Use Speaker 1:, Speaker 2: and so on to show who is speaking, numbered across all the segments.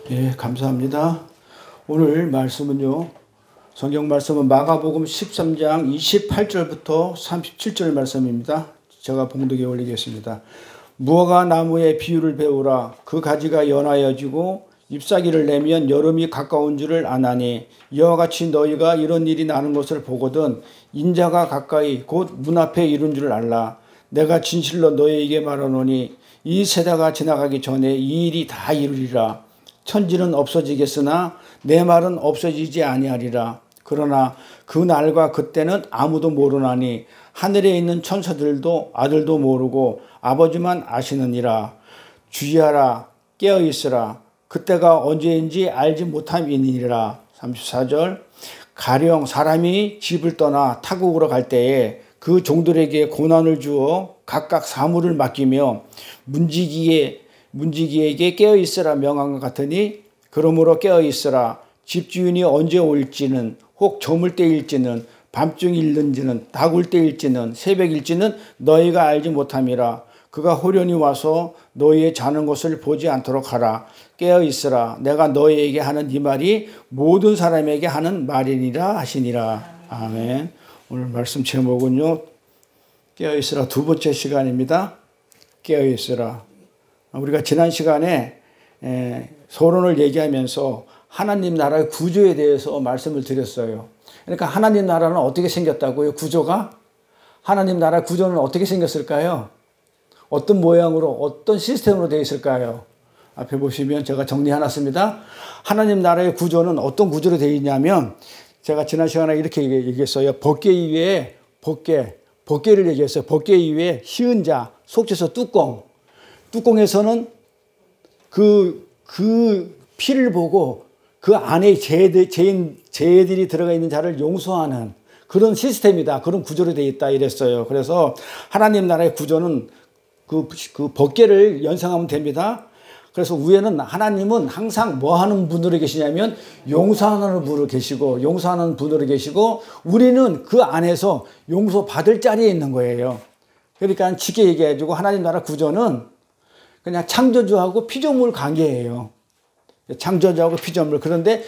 Speaker 1: 예, 감사합니다. 오늘 말씀은요, 성경 말씀은 마가복음 13장 28절부터 37절 말씀입니다. 제가 봉독에 올리겠습니다. 무화과 나무의 비유를 배우라. 그 가지가 연하여지고 잎사귀를 내면 여름이 가까운 줄을 아나니, 이와 같이 너희가 이런 일이 나는 것을 보거든 인자가 가까이 곧 문 앞에 이른 줄 알라. 내가 진실로 너희에게 말하노니 이 세대가 지나가기 전에 이 일이 다 이루리라. 천지는 없어지겠으나 내 말은 없어지지 아니하리라. 그러나 그 날과 그때는 아무도 모르나니 하늘에 있는 천사들도 아들도 모르고 아버지만 아시느니라. 주의하라. 깨어있으라. 그때가 언제인지 알지 못함이니라. 34절. 가령 사람이 집을 떠나 타국으로 갈 때에 그 종들에게 고난을 주어 각각 사물을 맡기며 문지기에게 깨어있으라 명한 것 같으니, 그러므로 깨어있으라. 집주인이 언제 올지는, 혹 저물 때일지는, 밤중일는지는, 다굴 때일지는, 새벽일지는 너희가 알지 못함이라. 그가 호련히 와서 너희의 자는 것을 보지 않도록 하라. 깨어있으라. 내가 너희에게 하는 이 말이 모든 사람에게 하는 말이니라 하시니라. 아멘. 오늘 말씀 제목은요, 깨어있으라 두 번째 시간입니다. 깨어있으라. 우리가 지난 시간에 서론을 얘기하면서 하나님 나라의 구조에 대해서 말씀을 드렸어요. 그러니까 하나님 나라는 어떻게 생겼다고요? 구조가? 하나님 나라의 구조는 어떻게 생겼을까요? 어떤 모양으로, 어떤 시스템으로 되어 있을까요? 앞에 보시면 제가 정리해놨습니다. 하나님 나라의 구조는 어떤 구조로 되어 있냐면, 제가 지난 시간에 이렇게 얘기했어요. 법궤 이외에 법궤를 얘기했어요. 법궤 이외에 시은자, 속죄서 뚜껑. 뚜껑에서는 그 피를 보고 그 안에 죄들이 들어가 있는 자를 용서하는 그런 시스템이다. 그런 구조로 되어 있다 이랬어요. 그래서 하나님 나라의 구조는 그 법궤를 연상하면 됩니다. 그래서 위에는 하나님은 항상 뭐 하는 분으로 계시냐면 용서하는 분으로 계시고 우리는 그 안에서 용서받을 자리에 있는 거예요. 그러니까 쉽게 얘기해가지고 하나님 나라 구조는 그냥 창조주하고 피조물 관계예요. 창조주하고 피조물. 그런데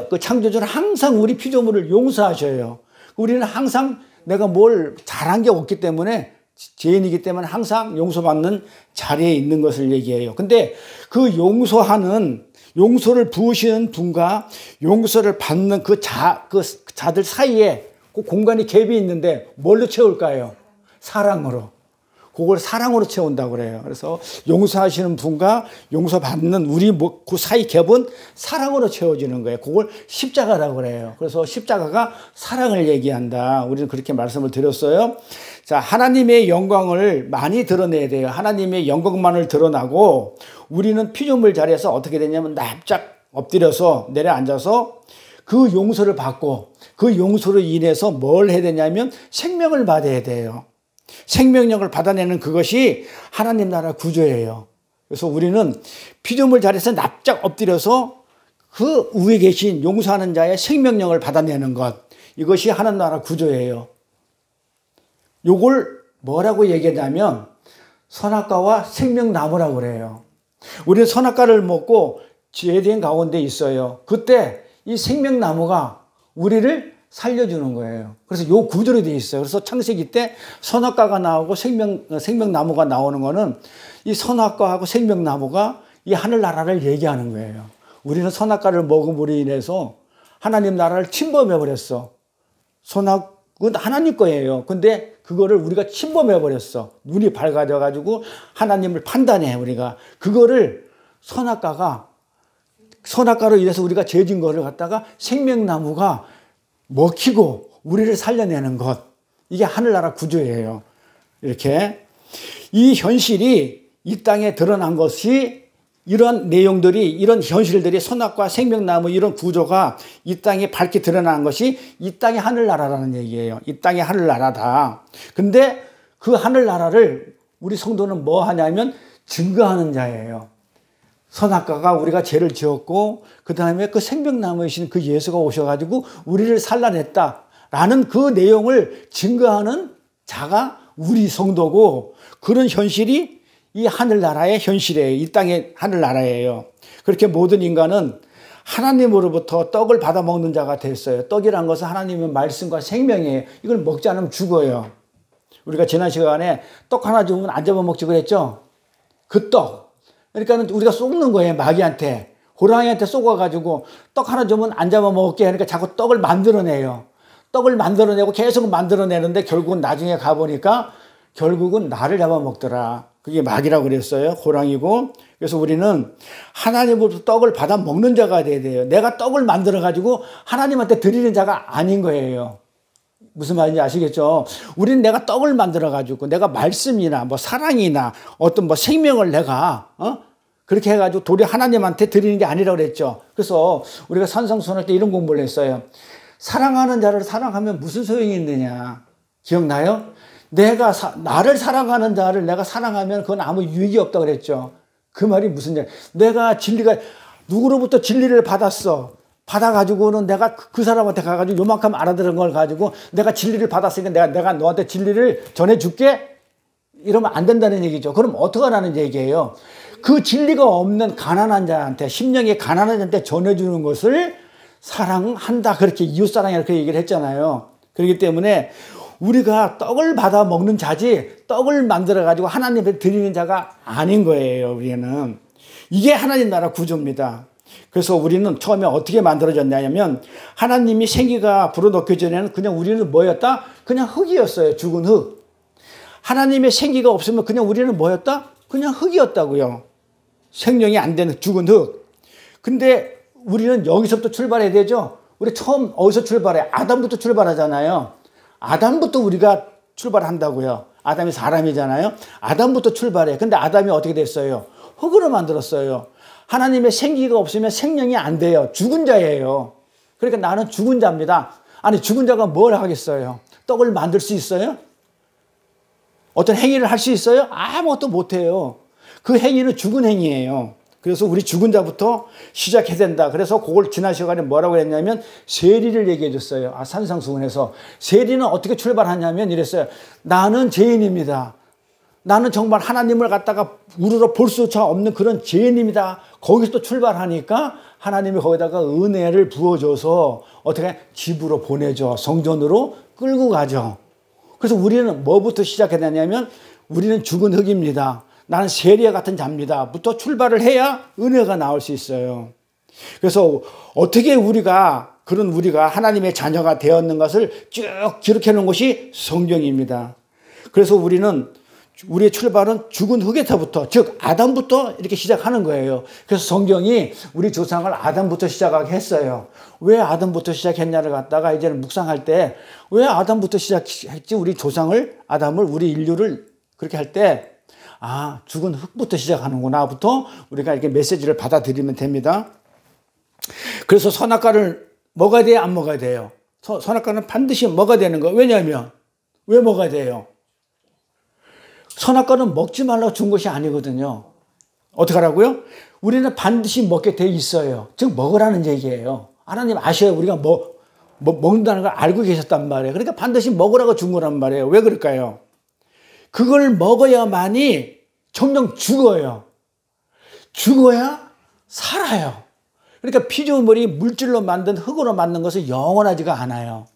Speaker 1: 그 창조주는 항상 우리 피조물을 용서하셔요. 우리는 항상 내가 뭘 잘한 게 없기 때문에, 죄인이기 때문에 항상 용서받는 자리에 있는 것을 얘기해요. 근데 그 용서를 부으시는 분과 용서를 받는 그 자들 사이에 그 공간이 갭이 있는데 뭘로 채울까요? 사랑으로. 그걸 사랑으로 채운다고 그래요. 그래서 용서하시는 분과 용서받는 우리 그 사이 갭은 사랑으로 채워지는 거예요. 그걸 십자가라고 그래요. 그래서 십자가가 사랑을 얘기한다. 우리는 그렇게 말씀을 드렸어요. 자, 하나님의 영광을 많이 드러내야 돼요. 하나님의 영광만을 드러나고, 우리는 피조물 자리에서 어떻게 되냐면 납작 엎드려서 내려앉아서 그 용서를 받고, 그 용서로 인해서 뭘 해야 되냐면 생명을 받아야 돼요. 생명력을 받아내는 그것이 하나님 나라 구조예요. 그래서 우리는 피조물 자리에서 납작 엎드려서 그 위에 계신 용서하는 자의 생명력을 받아내는 것, 이것이 하나님 나라 구조예요. 요걸 뭐라고 얘기하냐면 선악과와 생명나무라고 그래요. 우리는 선악과를 먹고 에덴 가운데 있어요. 그때 이 생명나무가 우리를 살려주는 거예요. 그래서 요 구조로 되어 있어요. 그래서 창세기 때 선악과가 나오고 생명나무가 나오는 거는 이 선악과하고 생명나무가 이 하늘나라를 얘기하는 거예요. 우리는 선악과를 먹음으로 인해서 하나님 나라를 침범해버렸어. 선악은 하나님 거예요. 근데 그거를 우리가 침범해버렸어. 눈이 밝아져가지고 하나님을 판단해, 우리가. 그거를 선악과로 인해서 우리가 죄진 거를 갖다가 생명나무가 먹히고 우리를 살려내는 것, 이게 하늘나라 구조예요. 이렇게 이 현실이 이 땅에 드러난 것이, 이런 내용들이, 이런 현실들이, 선악과 생명나무 이런 구조가 이 땅에 밝게 드러난 것이 이 땅의 하늘나라라는 얘기예요. 이 땅의 하늘나라다. 근데 그 하늘나라를 우리 성도는 뭐 하냐면 증거하는 자예요. 선악과가 우리가 죄를 지었고, 그 다음에 그 생명나무이신 그 예수가 오셔가지고 우리를 살라냈다라는 그 내용을 증거하는 자가 우리 성도고, 그런 현실이 이 하늘나라의 현실이에요. 이 땅의 하늘나라예요. 그렇게 모든 인간은 하나님으로부터 떡을 받아 먹는 자가 됐어요. 떡이란 것은 하나님의 말씀과 생명이에요. 이걸 먹지 않으면 죽어요. 우리가 지난 시간에 떡 하나 주면 안 잡아먹지 그랬죠? 그 떡. 그러니까 우리가 쏘는 거예요. 마귀한테. 호랑이한테 쏘아가지고 떡 하나 주면 안 잡아먹게 하니까 자꾸 떡을 만들어내요. 떡을 만들어내고 계속 만들어내는데 결국은 나중에 가보니까 결국은 나를 잡아먹더라. 그게 마귀라고 그랬어요. 호랑이고. 그래서 우리는 하나님으로부터 떡을 받아 먹는 자가 돼야 돼요. 내가 떡을 만들어가지고 하나님한테 드리는 자가 아닌 거예요. 무슨 말인지 아시겠죠? 우리는 내가 떡을 만들어가지고 내가 말씀이나 뭐 사랑이나 어떤 뭐 생명을 내가 그렇게 해가지고 도리 하나님한테 드리는 게 아니라고 그랬죠. 그래서 우리가 산상수훈할 때 이런 공부를 했어요. 사랑하는 자를 사랑하면 무슨 소용이 있느냐. 기억나요? 내가 나를 사랑하는 자를 내가 사랑하면 그건 아무 유익이 없다고 그랬죠. 그 말이 무슨 말? 내가 진리가 누구로부터 진리를 받았어. 받아가지고는 내가 그 사람한테 가가지고 요만큼 알아들은 걸 가지고 내가 진리를 받았으니까 내가 너한테 진리를 전해줄게? 이러면 안 된다는 얘기죠. 그럼 어떡하라는 얘기예요? 그 진리가 없는 가난한 자한테, 심령이 가난한 자한테 전해주는 것을 사랑한다. 그렇게 이웃사랑이라고 그렇게 얘기를 했잖아요. 그렇기 때문에 우리가 떡을 받아 먹는 자지 떡을 만들어가지고 하나님께 드리는 자가 아닌 거예요. 우리는. 이게 하나님 나라 구조입니다. 그래서 우리는 처음에 어떻게 만들어졌냐면 하나님이 생기가 불어넣기 전에는 그냥 우리는 뭐였다? 그냥 흙이었어요. 죽은 흙. 하나님의 생기가 없으면 그냥 우리는 뭐였다? 그냥 흙이었다고요. 생명이 안 되는 죽은 흙. 근데 우리는 여기서부터 출발해야 되죠. 우리 처음 어디서 출발해? 아담부터 출발하잖아요. 아담부터 우리가 출발한다고요. 아담이 사람이잖아요. 아담부터 출발해. 근데 아담이 어떻게 됐어요? 흙으로 만들었어요. 하나님의 생기가 없으면 생명이 안 돼요. 죽은 자예요. 그러니까 나는 죽은 자입니다. 아니 죽은 자가 뭘 하겠어요? 떡을 만들 수 있어요? 어떤 행위를 할 수 있어요? 아무것도 못해요. 그 행위는 죽은 행위예요. 그래서 우리 죽은 자부터 시작해야 된다. 그래서 그걸 지난 시간에 뭐라고 했냐면 세리를 얘기해 줬어요. 산상수훈에서. 세리는 어떻게 출발하냐면 이랬어요. 나는 죄인입니다. 나는 정말 하나님을 갖다가 우러러 볼 수차 없는 그런 죄인입니다. 거기서 또 출발하니까 하나님이 거기다가 은혜를 부어줘서 어떻게 집으로 보내줘. 성전으로 끌고 가죠. 그래서 우리는 뭐부터 시작했냐면 우리는 죽은 흙입니다. 나는 세리와 같은 자입니다. 부터 출발을 해야 은혜가 나올 수 있어요. 그래서 어떻게 우리가 하나님의 자녀가 되었는 것을 쭉 기록해 놓은 것이 성경입니다. 그래서 우리의 출발은 죽은 흙에서부터, 즉 아담부터 이렇게 시작하는 거예요. 그래서 성경이 우리 조상을 아담부터 시작하게 했어요. 왜 아담부터 시작했냐를 갖다가 이제는 묵상할 때 왜 아담부터 시작했지? 우리 조상을, 아담을, 우리 인류를 그렇게 할 때 죽은 흙부터 시작하는구나부터 우리가 이렇게 메시지를 받아들이면 됩니다. 그래서 선악과를 먹어야 돼요? 안 먹어야 돼요? 선악과는 반드시 먹어야 되는 거예요. 왜냐하면 왜 먹어야 돼요? 선악과는 먹지 말라고 준 것이 아니거든요. 어떻게 하라고요? 우리는 반드시 먹게 돼 있어요. 즉 먹으라는 얘기예요. 하나님 아셔요. 우리가 먹는다는 걸 알고 계셨단 말이에요. 그러니까 반드시 먹으라고 준 거란 말이에요. 왜 그럴까요? 그걸 먹어야만이 정녕 죽어요. 죽어야 살아요. 그러니까 피조물이 물질로 만든 흙으로 만든 것은 영원하지가 않아요.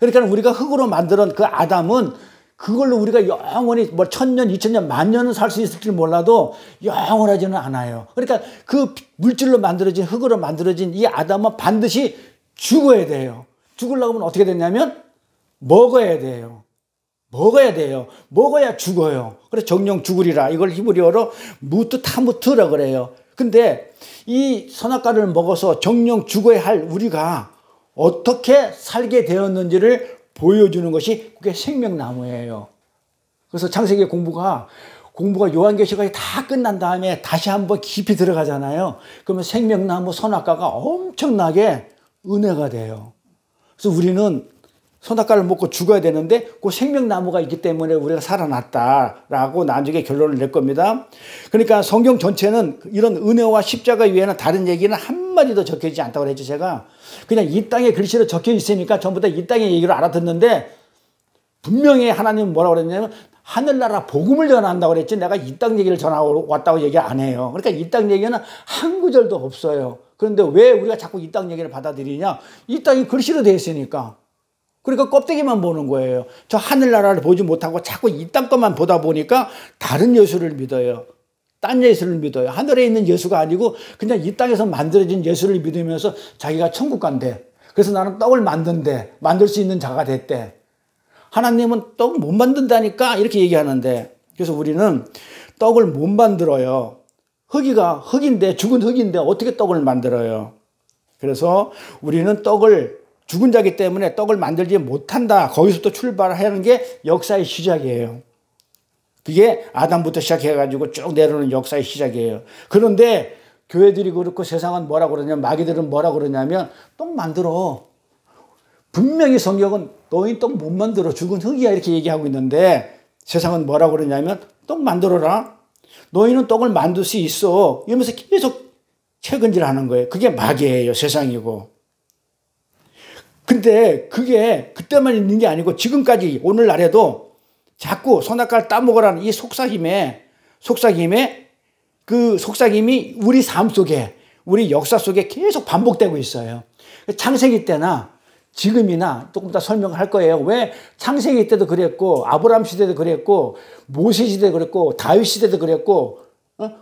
Speaker 1: 그러니까 우리가 흙으로 만든 그 아담은 그걸로 우리가 영원히 1000년, 2000년, 10,000년은 살 수 있을지 몰라도 영원하지는 않아요. 그러니까 그 물질로 만들어진 흙으로 만들어진 이 아담은 반드시 죽어야 돼요. 죽으려고 하면 어떻게 되냐면 먹어야 돼요. 먹어야 돼요. 먹어야 죽어요. 그래서 정령 죽으리라. 이걸 히브리어로 무트타무트라 그래요. 근데 이 선악과를 먹어서 정령 죽어야 할 우리가 어떻게 살게 되었는지를 보여주는 것이 그게 생명나무예요. 그래서 창세기 공부가 요한계시록이 다 끝난 다음에 다시 한번 깊이 들어가잖아요. 그러면 생명나무 선악과가 엄청나게 은혜가 돼요. 그래서 우리는 선악과를 먹고 죽어야 되는데 그 생명나무가 있기 때문에 우리가 살아났다라고 나중에 결론을 낼 겁니다. 그러니까 성경 전체는 이런 은혜와 십자가 위에는 다른 얘기는 한마디도 적혀있지 않다고 그랬죠. 제가 그냥 이 땅에 글씨로 적혀 있으니까 전부 다 이 땅의 얘기를 알아듣는데 분명히 하나님은 뭐라고 그랬냐면 하늘나라 복음을 전한다고 그랬지 내가 이 땅 얘기를 전하고 왔다고 얘기 안 해요. 그러니까 이 땅 얘기는 한 구절도 없어요. 그런데 왜 우리가 자꾸 이 땅 얘기를 받아들이냐? 이 땅이 글씨로 되어 있으니까. 그러니까 껍데기만 보는 거예요. 저 하늘나라를 보지 못하고 자꾸 이 땅 것만 보다 보니까 다른 예수를 믿어요. 딴 예수를 믿어요. 하늘에 있는 예수가 아니고 그냥 이 땅에서 만들어진 예수를 믿으면서 자기가 천국 간대. 그래서 나는 떡을 만들 수 있는 자가 됐대. 하나님은 떡 못 만든다니까 이렇게 얘기하는데, 그래서 우리는 떡을 못 만들어요. 흙인데, 죽은 흙인데 어떻게 떡을 만들어요? 그래서 우리는 죽은 자기 때문에 떡을 만들지 못한다. 거기서부터 출발하는 게 역사의 시작이에요. 그게 아담부터 시작해가지고 쭉 내려오는 역사의 시작이에요. 그런데 교회들이 그렇고 세상은 뭐라 그러냐면, 마귀들은 뭐라 그러냐면 떡 만들어. 분명히 성경은 너희 떡 못 만들어. 죽은 흙이야. 이렇게 얘기하고 있는데 세상은 뭐라 그러냐면 떡 만들어라. 너희는 떡을 만들 수 있어. 이러면서 계속 체근질하는 거예요. 그게 마귀예요. 세상이고. 근데 그게 그때만 있는 게 아니고 지금까지 오늘날에도 자꾸 선악과를 따먹으라는 이 속삭임이 우리 삶 속에, 우리 역사 속에 계속 반복되고 있어요. 창세기 때나 지금이나 조금 더 설명을 할 거예요. 왜 창세기 때도 그랬고, 아브라함 시대도 그랬고, 모세 시대도 그랬고, 다윗 시대도 그랬고,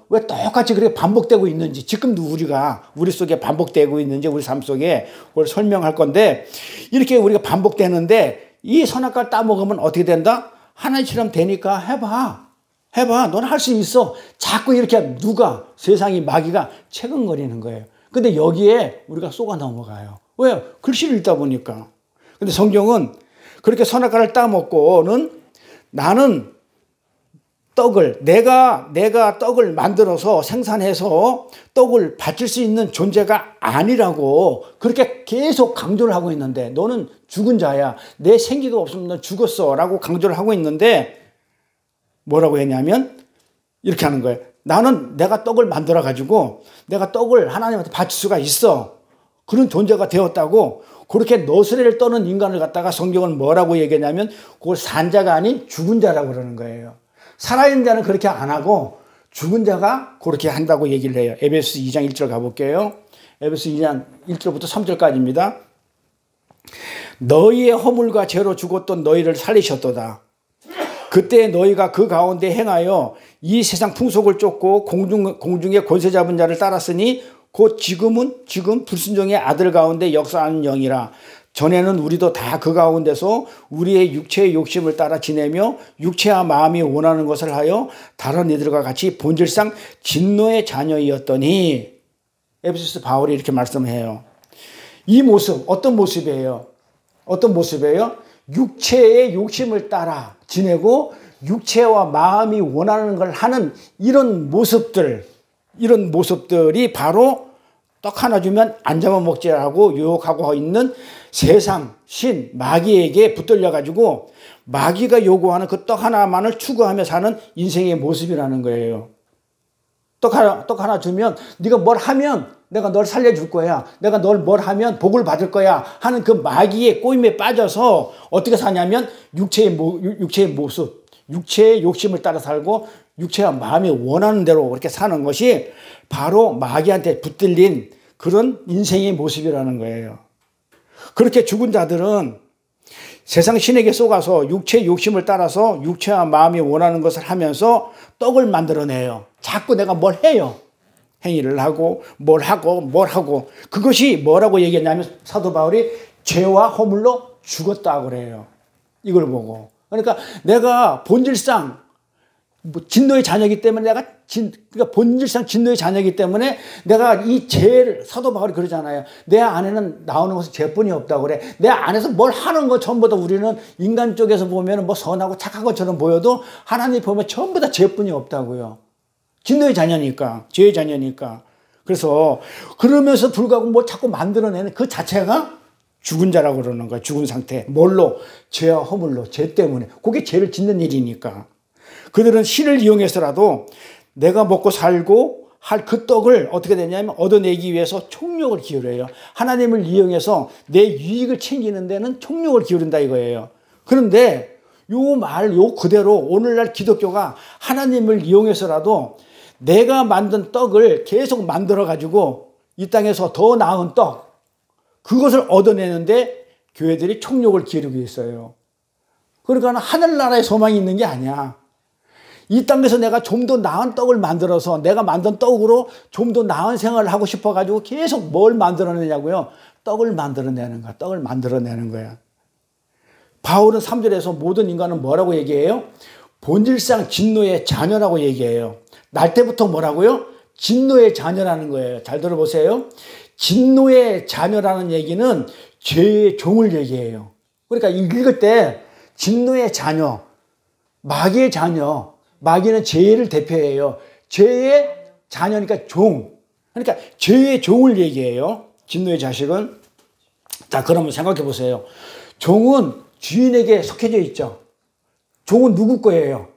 Speaker 1: 왜 똑같이 그렇게 반복되고 있는지, 지금도 우리 속에 반복되고 있는지, 우리 삶 속에 그걸 설명할 건데, 이렇게 우리가 반복되는데, 이 선악과를 따먹으면 어떻게 된다? 하나님처럼 되니까 해봐. 너는 할 수 있어. 자꾸 이렇게 세상이 마귀가 채근거리는 거예요. 근데 여기에 우리가 속아 넘어가요. 왜요? 글씨를 읽다 보니까. 근데 성경은 그렇게 선악과를 따먹고는 나는 내가 떡을 만들어서 생산해서 떡을 바칠 수 있는 존재가 아니라고 그렇게 계속 강조를 하고 있는데, 너는 죽은 자야. 내 생기가 없으면 넌 죽었어. 라고 강조를 하고 있는데, 뭐라고 했냐면 이렇게 하는 거예요. 나는 내가 떡을 만들어 가지고 내가 떡을 하나님한테 바칠 수가 있어. 그런 존재가 되었다고, 그렇게 너스레를 떠는 인간을 갖다가 성경은 뭐라고 얘기하냐면 그걸 산 자가 아닌 죽은 자라고 그러는 거예요. 살아있는 자는 그렇게 안 하고 죽은 자가 그렇게 한다고 얘기를 해요. 에베소 2장 1절 가볼게요. 에베소 2장 1절부터 3절까지입니다. 너희의 허물과 죄로 죽었던 너희를 살리셨도다. 그때 너희가 그 가운데 행하여 이 세상 풍속을 쫓고 공중의 권세 잡은 자를 따랐으니 곧 지금 불순종의 아들 가운데 역사하는 영이라. 전에는 우리도 다 그 가운데서 우리의 육체의 욕심을 따라 지내며 육체와 마음이 원하는 것을 하여 다른 이들과 같이 본질상 진노의 자녀이었더니, 에베소서 바울이 이렇게 말씀해요. 이 모습 어떤 모습이에요? 육체의 욕심을 따라 지내고 육체와 마음이 원하는 걸 하는 이런 모습들이 바로 떡 하나 주면 안 잡아먹지라고 유혹하고 있는 세상, 신, 마귀에게 붙들려 가지고 마귀가 요구하는 그 떡 하나만을 추구하며 사는 인생의 모습이라는 거예요. 떡 하나 주면 네가 뭘 하면 내가 널 살려줄 거야. 내가 널 뭘 하면 복을 받을 거야 하는 그 마귀의 꼬임에 빠져서 어떻게 사냐면 육체의 모습, 육체의 욕심을 따라 살고 육체와 마음이 원하는 대로 그렇게 사는 것이 바로 마귀한테 붙들린 그런 인생의 모습이라는 거예요. 그렇게 죽은 자들은 세상 신에게 속아서 육체의 욕심을 따라서 육체와 마음이 원하는 것을 하면서 떡을 만들어내요. 자꾸 내가 뭘 해요. 행위를 하고 뭘 하고 그것이 뭐라고 얘기했냐면 사도 바울이 죄와 허물로 죽었다고 그래요. 이걸 보고. 그러니까 내가 본질상 진노의 자녀이기 때문에 그러니까 본질상 진노의 자녀이기 때문에 내가 이 죄를, 사도 바울이 그러잖아요. 내 안에는 나오는 것은 죄뿐이 없다고 그래. 내 안에서 뭘 하는 거 전부 다 우리는 인간 쪽에서 보면 뭐 선하고 착한 것처럼 보여도 하나님 보면 전부 다 죄뿐이 없다고요. 진노의 자녀니까, 죄의 자녀니까. 그래서 그러면서 불구하고 뭐 자꾸 만들어내는 그 자체가 죽은 자라고 그러는 거야. 죽은 상태. 뭘로? 죄와 허물로, 죄 때문에. 그게 죄를 짓는 일이니까. 그들은 신을 이용해서라도 내가 먹고 살고 할 그 떡을 어떻게 되냐면 얻어내기 위해서 총력을 기울여요. 하나님을 이용해서 내 유익을 챙기는 데는 총력을 기울인다 이거예요. 그런데 요 그대로 오늘날 기독교가 하나님을 이용해서라도 내가 만든 떡을 계속 만들어가지고 이 땅에서 더 나은 떡, 그것을 얻어내는데 교회들이 총력을 기울이고 있어요. 그러니까 하늘나라에 소망이 있는 게 아니야. 이 땅에서 내가 좀 더 나은 떡을 만들어서 내가 만든 떡으로 좀 더 나은 생활을 하고 싶어가지고 계속 뭘 만들어내냐고요? 떡을 만들어내는 거야. 떡을 만들어내는 거야. 바울은 3절에서 모든 인간은 뭐라고 얘기해요? 본질상 진노의 자녀라고 얘기해요. 날 때부터 뭐라고요? 진노의 자녀라는 거예요. 잘 들어보세요. 진노의 자녀라는 얘기는 죄의 종을 얘기해요. 그러니까 읽을 때 진노의 자녀, 마귀의 자녀, 마귀는 죄를 대표해요. 죄의 자녀니까 종. 그러니까 죄의 종을 얘기해요. 진노의 자식은. 자, 그러면 생각해 보세요. 종은 주인에게 속해져 있죠. 종은 누구 거예요?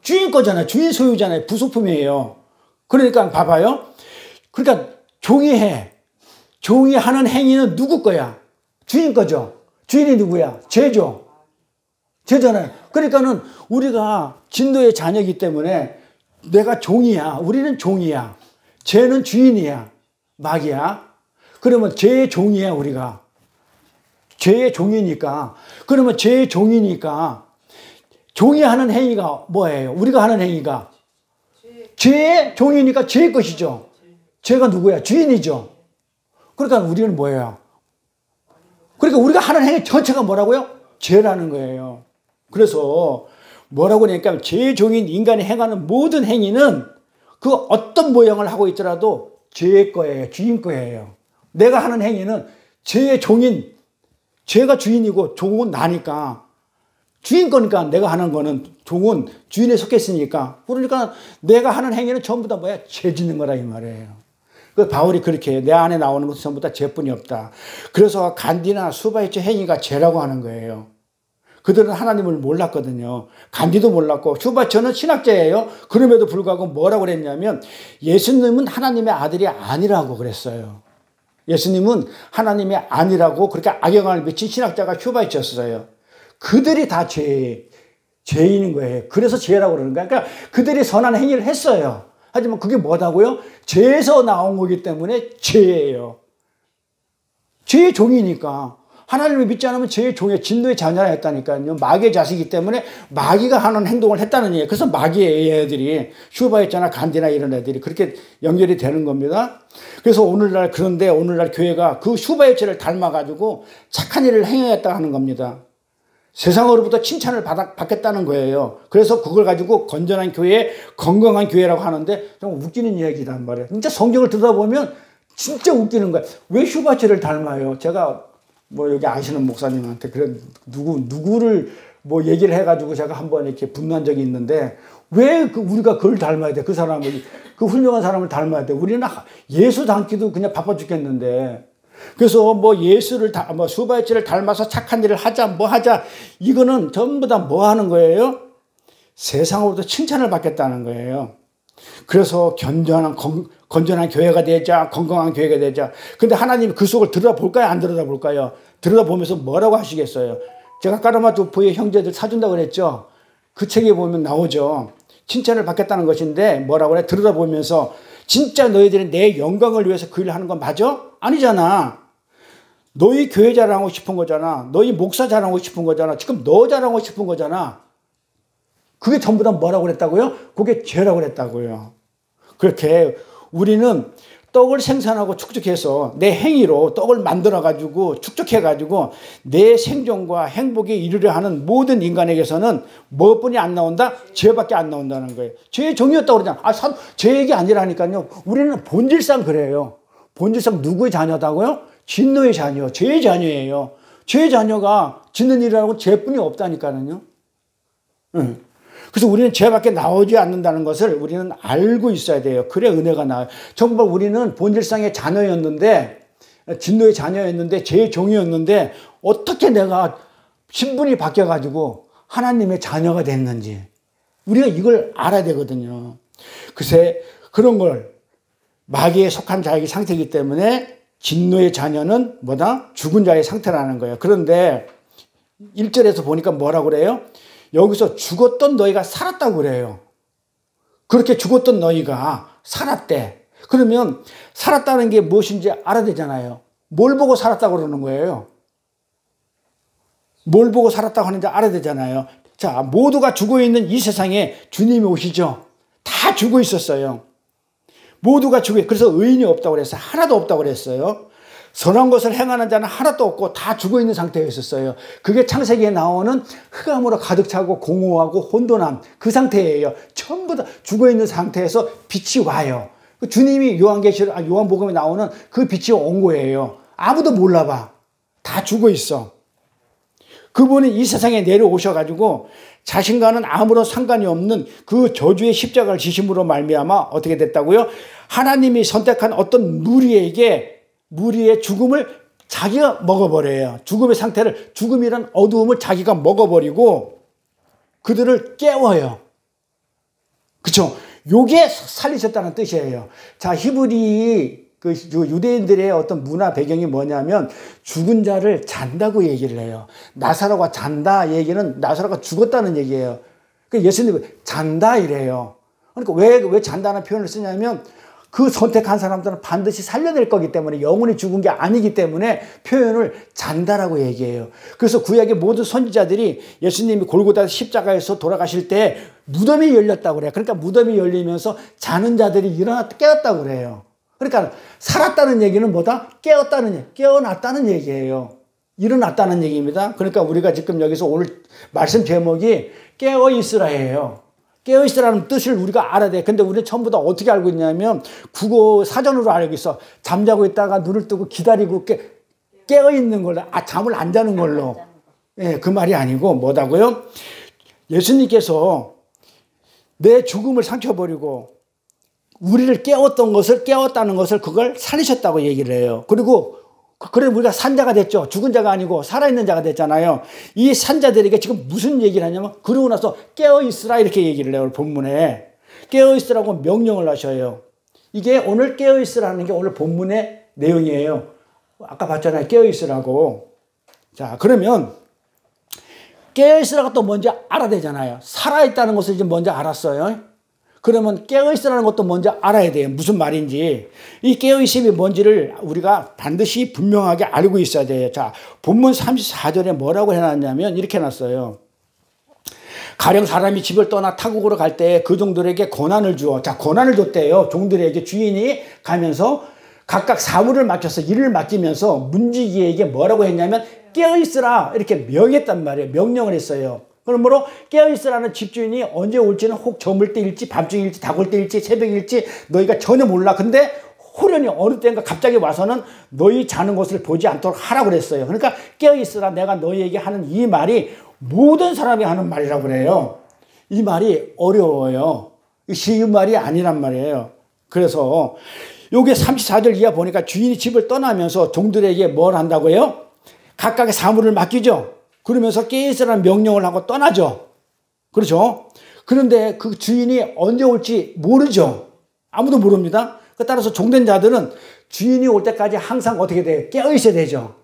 Speaker 1: 주인 거잖아요. 주인 소유잖아요. 부속품이에요. 그러니까 봐봐요. 그러니까 종이 하는 행위는 누구 거야? 주인 거죠. 주인이 누구야? 죄죠. 죄잖아요. 그러니까는 우리가 진노의 자녀이기 때문에 내가 종이야. 우리는 종이야. 죄는 주인이야. 마귀야. 그러면 죄의 종이야, 우리가. 죄의 종이니까. 그러면 죄의 종이니까 종이 하는 행위가 뭐예요? 우리가 하는 행위가 죄의 종이니까 죄의 것이죠. 죄가 누구야? 주인이죠. 그러니까 우리는 뭐예요? 그러니까 우리가 하는 행위 전체가 뭐라고요? 죄라는 거예요. 그래서 뭐라고 하니까 죄의 종인 인간이 행하는 모든 행위는 그 어떤 모양을 하고 있더라도 죄의 거예요. 주인 거예요. 내가 하는 행위는 죄의 종인, 죄가 주인이고 종은 나니까 주인 거니까 내가 하는 거는 종은 주인에 속했으니까 그러니까 내가 하는 행위는 전부 다 뭐야? 죄 짓는 거라 이 말이에요. 그 바울이 그렇게 해요. 내 안에 나오는 것은 전부 다 죄뿐이 없다. 그래서 간디나 수바이처 행위가 죄라고 하는 거예요. 그들은 하나님을 몰랐거든요. 간디도 몰랐고 수바이처는 신학자예요. 그럼에도 불구하고 뭐라고 그랬냐면 예수님은 하나님의 아들이 아니라고 그랬어요. 예수님은 하나님이 아니라고 그렇게 악영향을 미친 신학자가 슈바이처였어요. 그들이 다 죄인인 거예요. 그래서 죄라고 그러는 거예요. 그러니까 그들이 선한 행위를 했어요. 하지만 그게 뭐다고요? 죄에서 나온 거기 때문에 죄예요. 죄의 종이니까. 하나님을 믿지 않으면 죄의 종의 진노의 자녀라 했다니까요. 마귀의 자식이기 때문에 마귀가 하는 행동을 했다는 얘기예요. 그래서 마귀의 애들이 슈바이처나 간디나 이런 애들이 그렇게 연결이 되는 겁니다. 그래서 그런데 오늘날 교회가 그 슈바이처를 닮아가지고 착한 일을 행했다 하는 겁니다. 세상으로부터 칭찬을 받겠다는 거예요. 그래서 그걸 가지고 건전한 교회, 건강한 교회라고 하는데 좀 웃기는 이야기란 말이에요. 진짜 성경을 들여다보면 진짜 웃기는 거예요. 왜 슈바이처를 닮아요? 제가 여기 아시는 목사님한테 누구를 얘기를 해가지고 제가 한번 이렇게 분노한 적이 있는데 왜 우리가 그걸 닮아야 돼? 그 사람을, 그 훌륭한 사람을 닮아야 돼? 우리는 예수 닮기도 그냥 바빠 죽겠는데. 그래서 수바이처를 닮아서 착한 일을 하자, 이거는 전부 다 뭐 하는 거예요? 세상으로부터 칭찬을 받겠다는 거예요. 그래서 건전한 교회가 되자, 건강한 교회가 되자. 근데 하나님이 그 속을 들여다볼까요? 안 들여다볼까요? 들여다보면서 뭐라고 하시겠어요? 제가 까르마토프의 형제들 사준다고 그랬죠? 그 책에 보면 나오죠. 칭찬을 받겠다는 것인데 뭐라고 그래? 들여다보면서 진짜 너희들이 내 영광을 위해서 그 일을 하는 건 맞아? 아니잖아. 너희 교회 자랑하고 싶은 거잖아. 너희 목사 자랑하고 싶은 거잖아. 지금 너 자랑하고 싶은 거잖아. 그게 전부 다 뭐라고 그랬다고요? 그게 죄라고 그랬다고요. 그렇게 우리는 떡을 생산하고 축적해서 내 행위로 떡을 만들어가지고 축적해가지고 내 생존과 행복에 이르려 하는 모든 인간에게서는 뭐뿐이 안 나온다? 죄밖에 안 나온다는 거예요. 죄의 종이었다고 그러잖아. 죄 얘기 아니라니까요. 우리는 본질상 그래요. 본질상 누구의 자녀다고요? 진노의 자녀, 죄의 자녀예요. 죄의 자녀가 짓는 일이라고 죄뿐이 없다니까요. 그래서 우리는 죄밖에 나오지 않는다는 것을 우리는 알고 있어야 돼요. 그래 은혜가 나와요. 정말 우리는 본질상의 자녀였는데, 진노의 자녀였는데, 죄의 종이었는데 어떻게 내가 신분이 바뀌어가지고 하나님의 자녀가 됐는지 우리가 이걸 알아야 되거든요. 글쎄 그런 걸 마귀에 속한 자의 상태이기 때문에 진노의 자녀는 뭐다? 죽은 자의 상태라는 거예요. 그런데 1절에서 보니까 뭐라고 그래요? 여기서 죽었던 너희가 살았다고 그래요. 그렇게 죽었던 너희가 살았대. 그러면 살았다는 게 무엇인지 알아야 되잖아요. 뭘 보고 살았다고 그러는 거예요? 뭘 보고 살았다고 하는지 알아야 되잖아요. 자, 모두가 죽어있는 이 세상에 주님이 오시죠. 다 죽어 있었어요. 모두가 죽어, 그래서 의인이 없다고 그랬어요. 하나도 없다고 그랬어요. 선한 것을 행하는 자는 하나도 없고 다 죽어 있는 상태였었어요. 그게 창세기에 나오는 흑암으로 가득 차고 공허하고 혼돈한 그 상태예요. 전부 다 죽어 있는 상태에서 빛이 와요. 주님이 요한복음에 나오는 그 빛이 온 거예요. 아무도 몰라봐. 다 죽어 있어. 그분이 이 세상에 내려오셔가지고 자신과는 아무런 상관이 없는 그 저주의 십자가를 지심으로 말미암아 어떻게 됐다고요? 하나님이 선택한 어떤 무리의 죽음을 자기가 먹어버려요. 죽음의 상태를, 죽음이란 어두움을 자기가 먹어버리고 그들을 깨워요. 그쵸? 요게 살리셨다는 뜻이에요. 자, 히브리 그 유대인들의 어떤 문화 배경이 뭐냐면 죽은 자를 잔다고 얘기를 해요. 나사로가 잔다 얘기는 나사로가 죽었다는 얘기예요. 그 예수님은 잔다 이래요. 그러니까 왜 잔다는 표현을 쓰냐면 그 선택한 사람들은 반드시 살려낼 거기 때문에 영원히 죽은 게 아니기 때문에 표현을 잔다라고 얘기해요. 그래서 구약의 모든 선지자들이 예수님이 골고다 십자가에서 돌아가실 때 무덤이 열렸다고 그래요. 그러니까 무덤이 열리면서 자는 자들이 깨었다고 그래요. 그러니까 살았다는 얘기는 뭐다? 깨어났다는 얘기예요. 일어났다는 얘기입니다. 그러니까 우리가 지금 여기서 오늘 말씀 제목이 깨어있으라예요. 깨어있으라는 뜻을 우리가 알아야 돼. 근데 우리는 전부 다 어떻게 알고 있냐면 국어 사전으로 알고 있어. 잠자고 있다가 눈을 뜨고 기다리고 깨어있는 걸로. 잠을 안 자는 걸로. 예, 그 말이 아니고 뭐다고요? 예수님께서 내 죽음을 삼켜버리고 우리를 깨웠다는 것을 그걸 살리셨다고 얘기를 해요. 그리고 그래 우리가 산 자가 됐죠. 죽은 자가 아니고 살아있는 자가 됐잖아요. 이 산자들에게 지금 무슨 얘기를 하냐면 그러고 나서 깨어있으라 이렇게 얘기를 해요. 본문에 깨어있으라고 명령을 하셔요. 이게 오늘 깨어있으라는 게 오늘 본문의 내용이에요. 아까 봤잖아요. 깨어있으라고. 자, 그러면 깨어있으라가 또 뭔지 알아야 되잖아요. 살아있다는 것을 이제 먼저 알았어요. 그러면 깨어있으라는 것도 먼저 알아야 돼요. 무슨 말인지. 이 깨어있음이 뭔지를 우리가 반드시 분명하게 알고 있어야 돼요. 자, 본문 34절에 뭐라고 해놨냐면 이렇게 해놨어요. 가령 사람이 집을 떠나 타국으로 갈 때 그 종들에게 권한을 주어. 자, 권한을 줬대요. 종들에게 주인이 가면서 각각 사물을 맡겨서 일을 맡기면서 문지기에게 뭐라고 했냐면 깨어있으라 이렇게 명했단 말이에요. 명령을 했어요. 그러므로 깨어있으라는 집주인이 언제 올지는 혹 저물 때일지 밤중일지 다굴 때일지 새벽일지 너희가 전혀 몰라. 근데 호련히 어느 때인가 갑자기 와서는 너희 자는 것을 보지 않도록 하라고 그랬어요. 그러니까 깨어있으라 내가 너희에게 하는 이 말이 모든 사람이 하는 말이라고 그래요. 이 말이 어려워요. 쉬운 말이 아니란 말이에요. 그래서 요게 34절 이하 보니까 주인이 집을 떠나면서 종들에게 뭘 한다고요? 각각의 사물을 맡기죠. 그러면서 깨어있으라는 명령을 하고 떠나죠. 그렇죠? 그런데 그 주인이 언제 올지 모르죠. 아무도 모릅니다. 따라서 종된 자들은 주인이 올 때까지 항상 어떻게 돼요? 깨어있어야 되죠.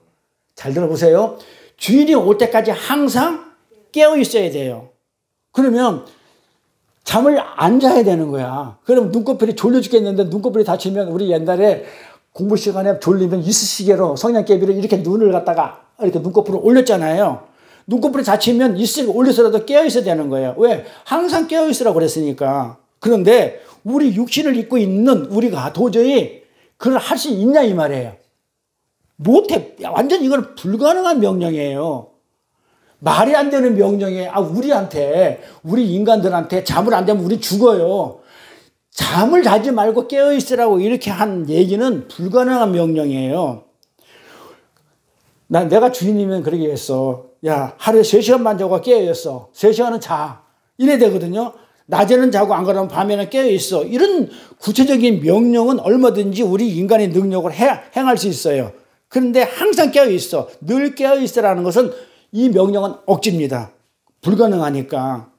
Speaker 1: 잘 들어보세요. 주인이 올 때까지 항상 깨어있어야 돼요. 그러면 잠을 안 자야 되는 거야. 그럼 눈꺼풀이 졸려 죽겠는데 눈꺼풀이 다치면 우리 옛날에 공부 시간에 졸리면 이쑤시개로 성냥개비로 이렇게 눈을 갖다가 이렇게 눈꺼풀을 올렸잖아요. 눈꺼풀이 다치면 이쑤시개 올려서라도 깨어있어야 되는 거예요. 왜? 항상 깨어있으라고 그랬으니까. 그런데 우리 육신을 입고 있는 우리가 도저히 그걸 할 수 있냐 이 말이에요. 못해. 완전 이건 불가능한 명령이에요. 말이 안 되는 명령에 우리한테 우리 인간들한테 잠을 안 자면 우리 죽어요. 잠을 자지 말고 깨어있으라고 이렇게 한 얘기는 불가능한 명령이에요. 내가 주인이면 그러게 했어. 야, 하루에 3시간만 자고 깨어있어. 3시간은 자. 이래 되거든요. 낮에는 자고 안 그러면 밤에는 깨어있어. 이런 구체적인 명령은 얼마든지 우리 인간의 능력을 행할 수 있어요. 그런데 항상 깨어있어. 늘 깨어있으라는 것은 이 명령은 억지입니다. 불가능하니까.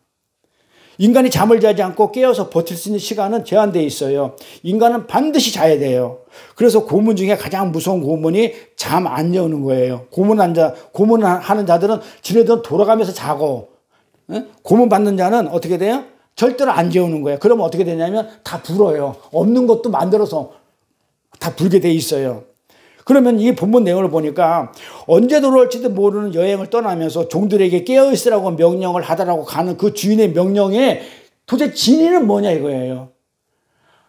Speaker 1: 인간이 잠을 자지 않고 깨어서 버틸 수 있는 시간은 제한되어 있어요. 인간은 반드시 자야 돼요. 그래서 고문 중에 가장 무서운 고문이 잠 안 여는 거예요. 고문하는 자들은 지네들은 돌아가면서 자고 고문 받는 자는 어떻게 돼요? 절대로 안 재우는 거예요. 그러면 어떻게 되냐면 다 불어요. 없는 것도 만들어서 다 불게 돼 있어요. 그러면 이 본문 내용을 보니까 언제 돌아올지도 모르는 여행을 떠나면서 종들에게 깨어있으라고 명령을 하더라고 가는 그 주인의 명령에 도대체 진위는 뭐냐 이거예요.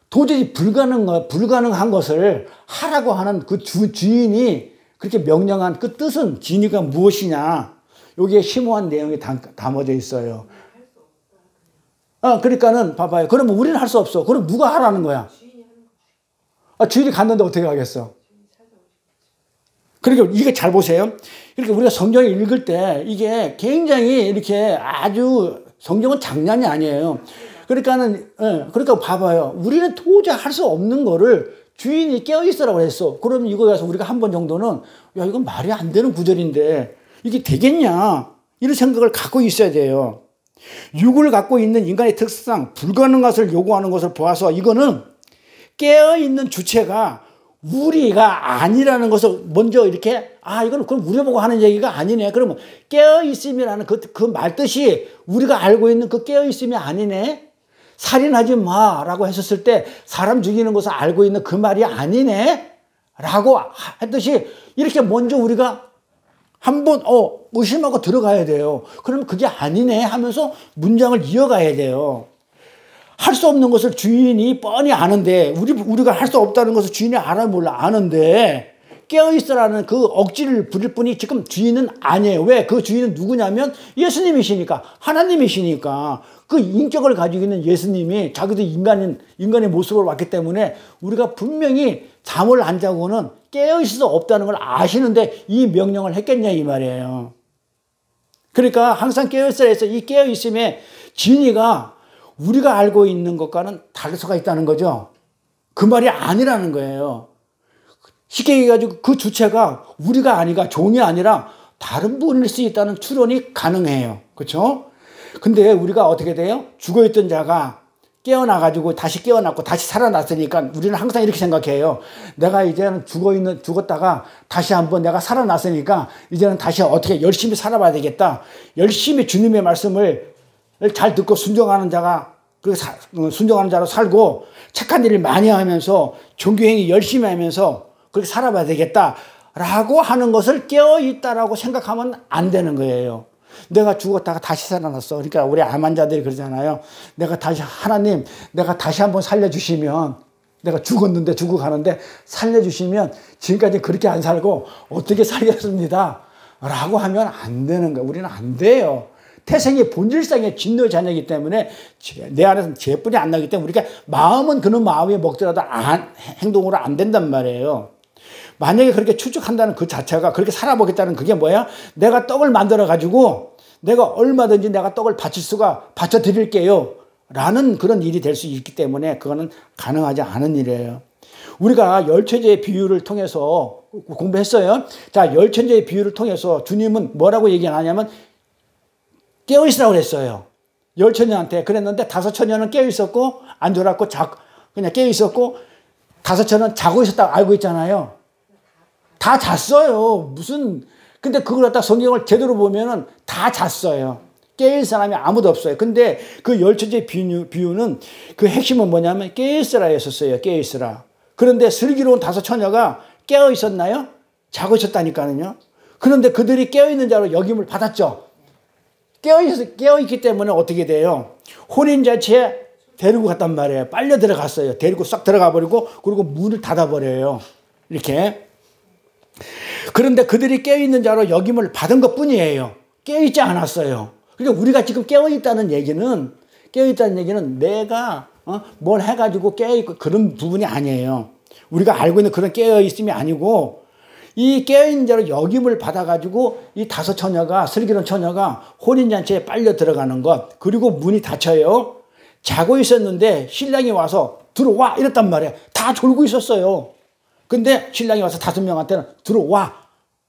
Speaker 1: 도저히 불가능한 것을 하라고 하는 그 주인이 그렇게 명령한 그 뜻은 진위가 무엇이냐. 여기에 심오한 내용이 담아져 있어요. 그러니까는 봐봐요. 그러면 우리는 할 수 없어. 그럼 누가 하라는 거야? 주인이 갔는데 어떻게 하겠어? 그러니까 이게 잘 보세요. 이렇게 우리가 성경을 읽을 때 이게 굉장히 이렇게 아주 성경은 장난이 아니에요. 그러니까 봐봐요. 우리는 도저히 할 수 없는 거를 주인이 깨어있으라고 했어. 그러면 이거 가서 우리가 한 번 정도는 야, 이건 말이 안 되는 구절인데 이게 되겠냐? 이런 생각을 갖고 있어야 돼요. 육을 갖고 있는 인간의 특성, 불가능한 것을 요구하는 것을 보아서 이거는 깨어있는 주체가 우리가 아니라는 것을 먼저 이렇게 이건 그럼 우리 보고 하는 얘기가 아니네. 그러면 깨어있음이라는 그 말뜻이 우리가 알고 있는 그 깨어있음이 아니네. 살인하지 마라고 했었을 때 사람 죽이는 것을 알고 있는 그 말이 아니네 라고 했듯이 이렇게 먼저 우리가 한번 의심하고 들어가야 돼요. 그러면 그게 아니네 하면서 문장을 이어가야 돼요. 할 수 없는 것을 주인이 뻔히 아는데 우리가 할 수 없다는 것을 주인이 알아 몰라 아는데 깨어있으라는 그 억지를 부릴 뿐이 지금 주인은 아니에요. 왜? 그 주인은 누구냐면 예수님이시니까, 하나님이시니까. 그 인격을 가지고 있는 예수님이 자기도 인간의 모습으로 왔기 때문에 우리가 분명히 잠을 안 자고는 깨어있을 수 없다는 걸 아시는데 이 명령을 했겠냐 이 말이에요. 그러니까 항상 깨어있으라 해서 이 깨어있음의 진위가 우리가 알고 있는 것과는 다를 수가 있다는 거죠. 그 말이 아니라는 거예요. 쉽게 얘기해가지고 그 주체가 우리가 아니라 종이 아니라 다른 분일 수 있다는 추론이 가능해요. 그렇죠? 근데 우리가 어떻게 돼요? 죽어있던 자가 깨어나가지고 다시 깨어났고 다시 살아났으니까 우리는 항상 이렇게 생각해요. 내가 이제는 죽었다가 다시 한번 내가 살아났으니까 이제는 다시 어떻게 열심히 살아봐야 되겠다. 열심히 주님의 말씀을 잘 듣고 순종하는 자로 살고 착한 일을 많이 하면서 종교행위 열심히 하면서 그렇게 살아봐야 되겠다라고 하는 것을 깨어있다라고 생각하면 안 되는 거예요. 내가 죽었다가 다시 살아났어. 그러니까 우리 암 환자들이 그러잖아요. 하나님, 내가 다시 한번 살려주시면, 내가 죽어가는데 살려주시면 지금까지 그렇게 안 살고 어떻게 살겠습니다. 라고 하면 안 되는 거예요. 우리는 안 돼요. 태생의 본질상의 진노의 자녀이기 때문에 내 안에서는 죄뿐이 안 나기 때문에 우리가 마음은 그런 마음이 먹더라도 행동으로 안 된단 말이에요. 만약에 그렇게 추측한다는 그 자체가 그렇게 살아보겠다는 그게 뭐야? 내가 떡을 만들어 가지고 내가 얼마든지 내가 떡을 바쳐 드릴게요 라는 그런 일이 될 수 있기 때문에 그거는 가능하지 않은 일이에요. 우리가 열천재의 비유를 통해서 공부했어요. 자, 열천재의 비유를 통해서 주님은 뭐라고 얘기하냐면 깨어있으라고 그랬어요. 열천녀한테 그랬는데 다섯 처녀는 깨어있었고 안 졸았고 그냥 깨어있었고 다섯 처녀는 자고 있었다고 알고 있잖아요. 다 잤어요. 근데 그걸 갖다 성경을 제대로 보면은 다 잤어요. 깨일 사람이 아무도 없어요. 근데 그 열천재 비유는 그 핵심은 뭐냐면 깨있으라 였었어요. 깨있으라. 그런데 슬기로운 다섯 처녀가 깨어 있었나요? 자고 있었다니까요. 그런데 그들이 깨어 있는 자로 여김을 받았죠. 깨어 있기 때문에 어떻게 돼요? 혼인잔치에 데리고 갔단 말이에요. 빨려 들어갔어요. 데리고 싹 들어가 버리고 그리고 문을 닫아 버려요. 이렇게. 그런데 그들이 깨어있는 자로 여김을 받은 것 뿐이에요. 깨어있지 않았어요. 그러니까 우리가 지금 깨어있다는 얘기는 내가 뭘 해가지고 깨어있고 그런 부분이 아니에요. 우리가 알고 있는 그런 깨어있음이 아니고 이 깨어있는 자로 여김을 받아가지고 이 다섯 처녀가 슬기로운 처녀가 혼인잔치에 빨려 들어가는 것 그리고 문이 닫혀요. 자고 있었는데 신랑이 와서 들어와 이랬단 말이에요. 다 졸고 있었어요. 근데 신랑이 와서 다섯 명한테는 들어와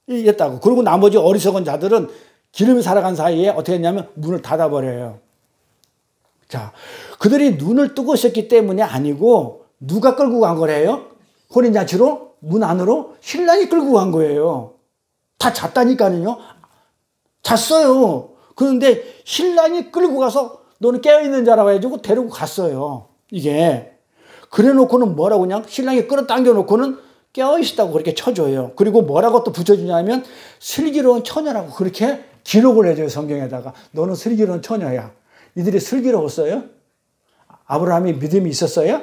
Speaker 1: 이랬다고. 그리고 나머지 어리석은 자들은 기름이 살아간 사이에 어떻게 했냐면 문을 닫아버려요. 자, 그들이 눈을 뜨고 있었기 때문이 아니고 누가 끌고 간 거래요? 혼인잔치로? 문 안으로? 신랑이 끌고 간 거예요. 다 잤다니까요. 잤어요. 그런데 신랑이 끌고 가서 너는 깨어있는 자라고 해가지고 데리고 갔어요. 이게. 그래 놓고는 뭐라고 그냥 신랑이 끌어당겨 놓고는 깨어있다고 그렇게 쳐줘요. 그리고 뭐라고 또 붙여주냐면 슬기로운 처녀라고 그렇게 기록을 해줘요. 성경에다가. 너는 슬기로운 처녀야. 이들이 슬기로웠어요? 아브라함이 믿음이 있었어요?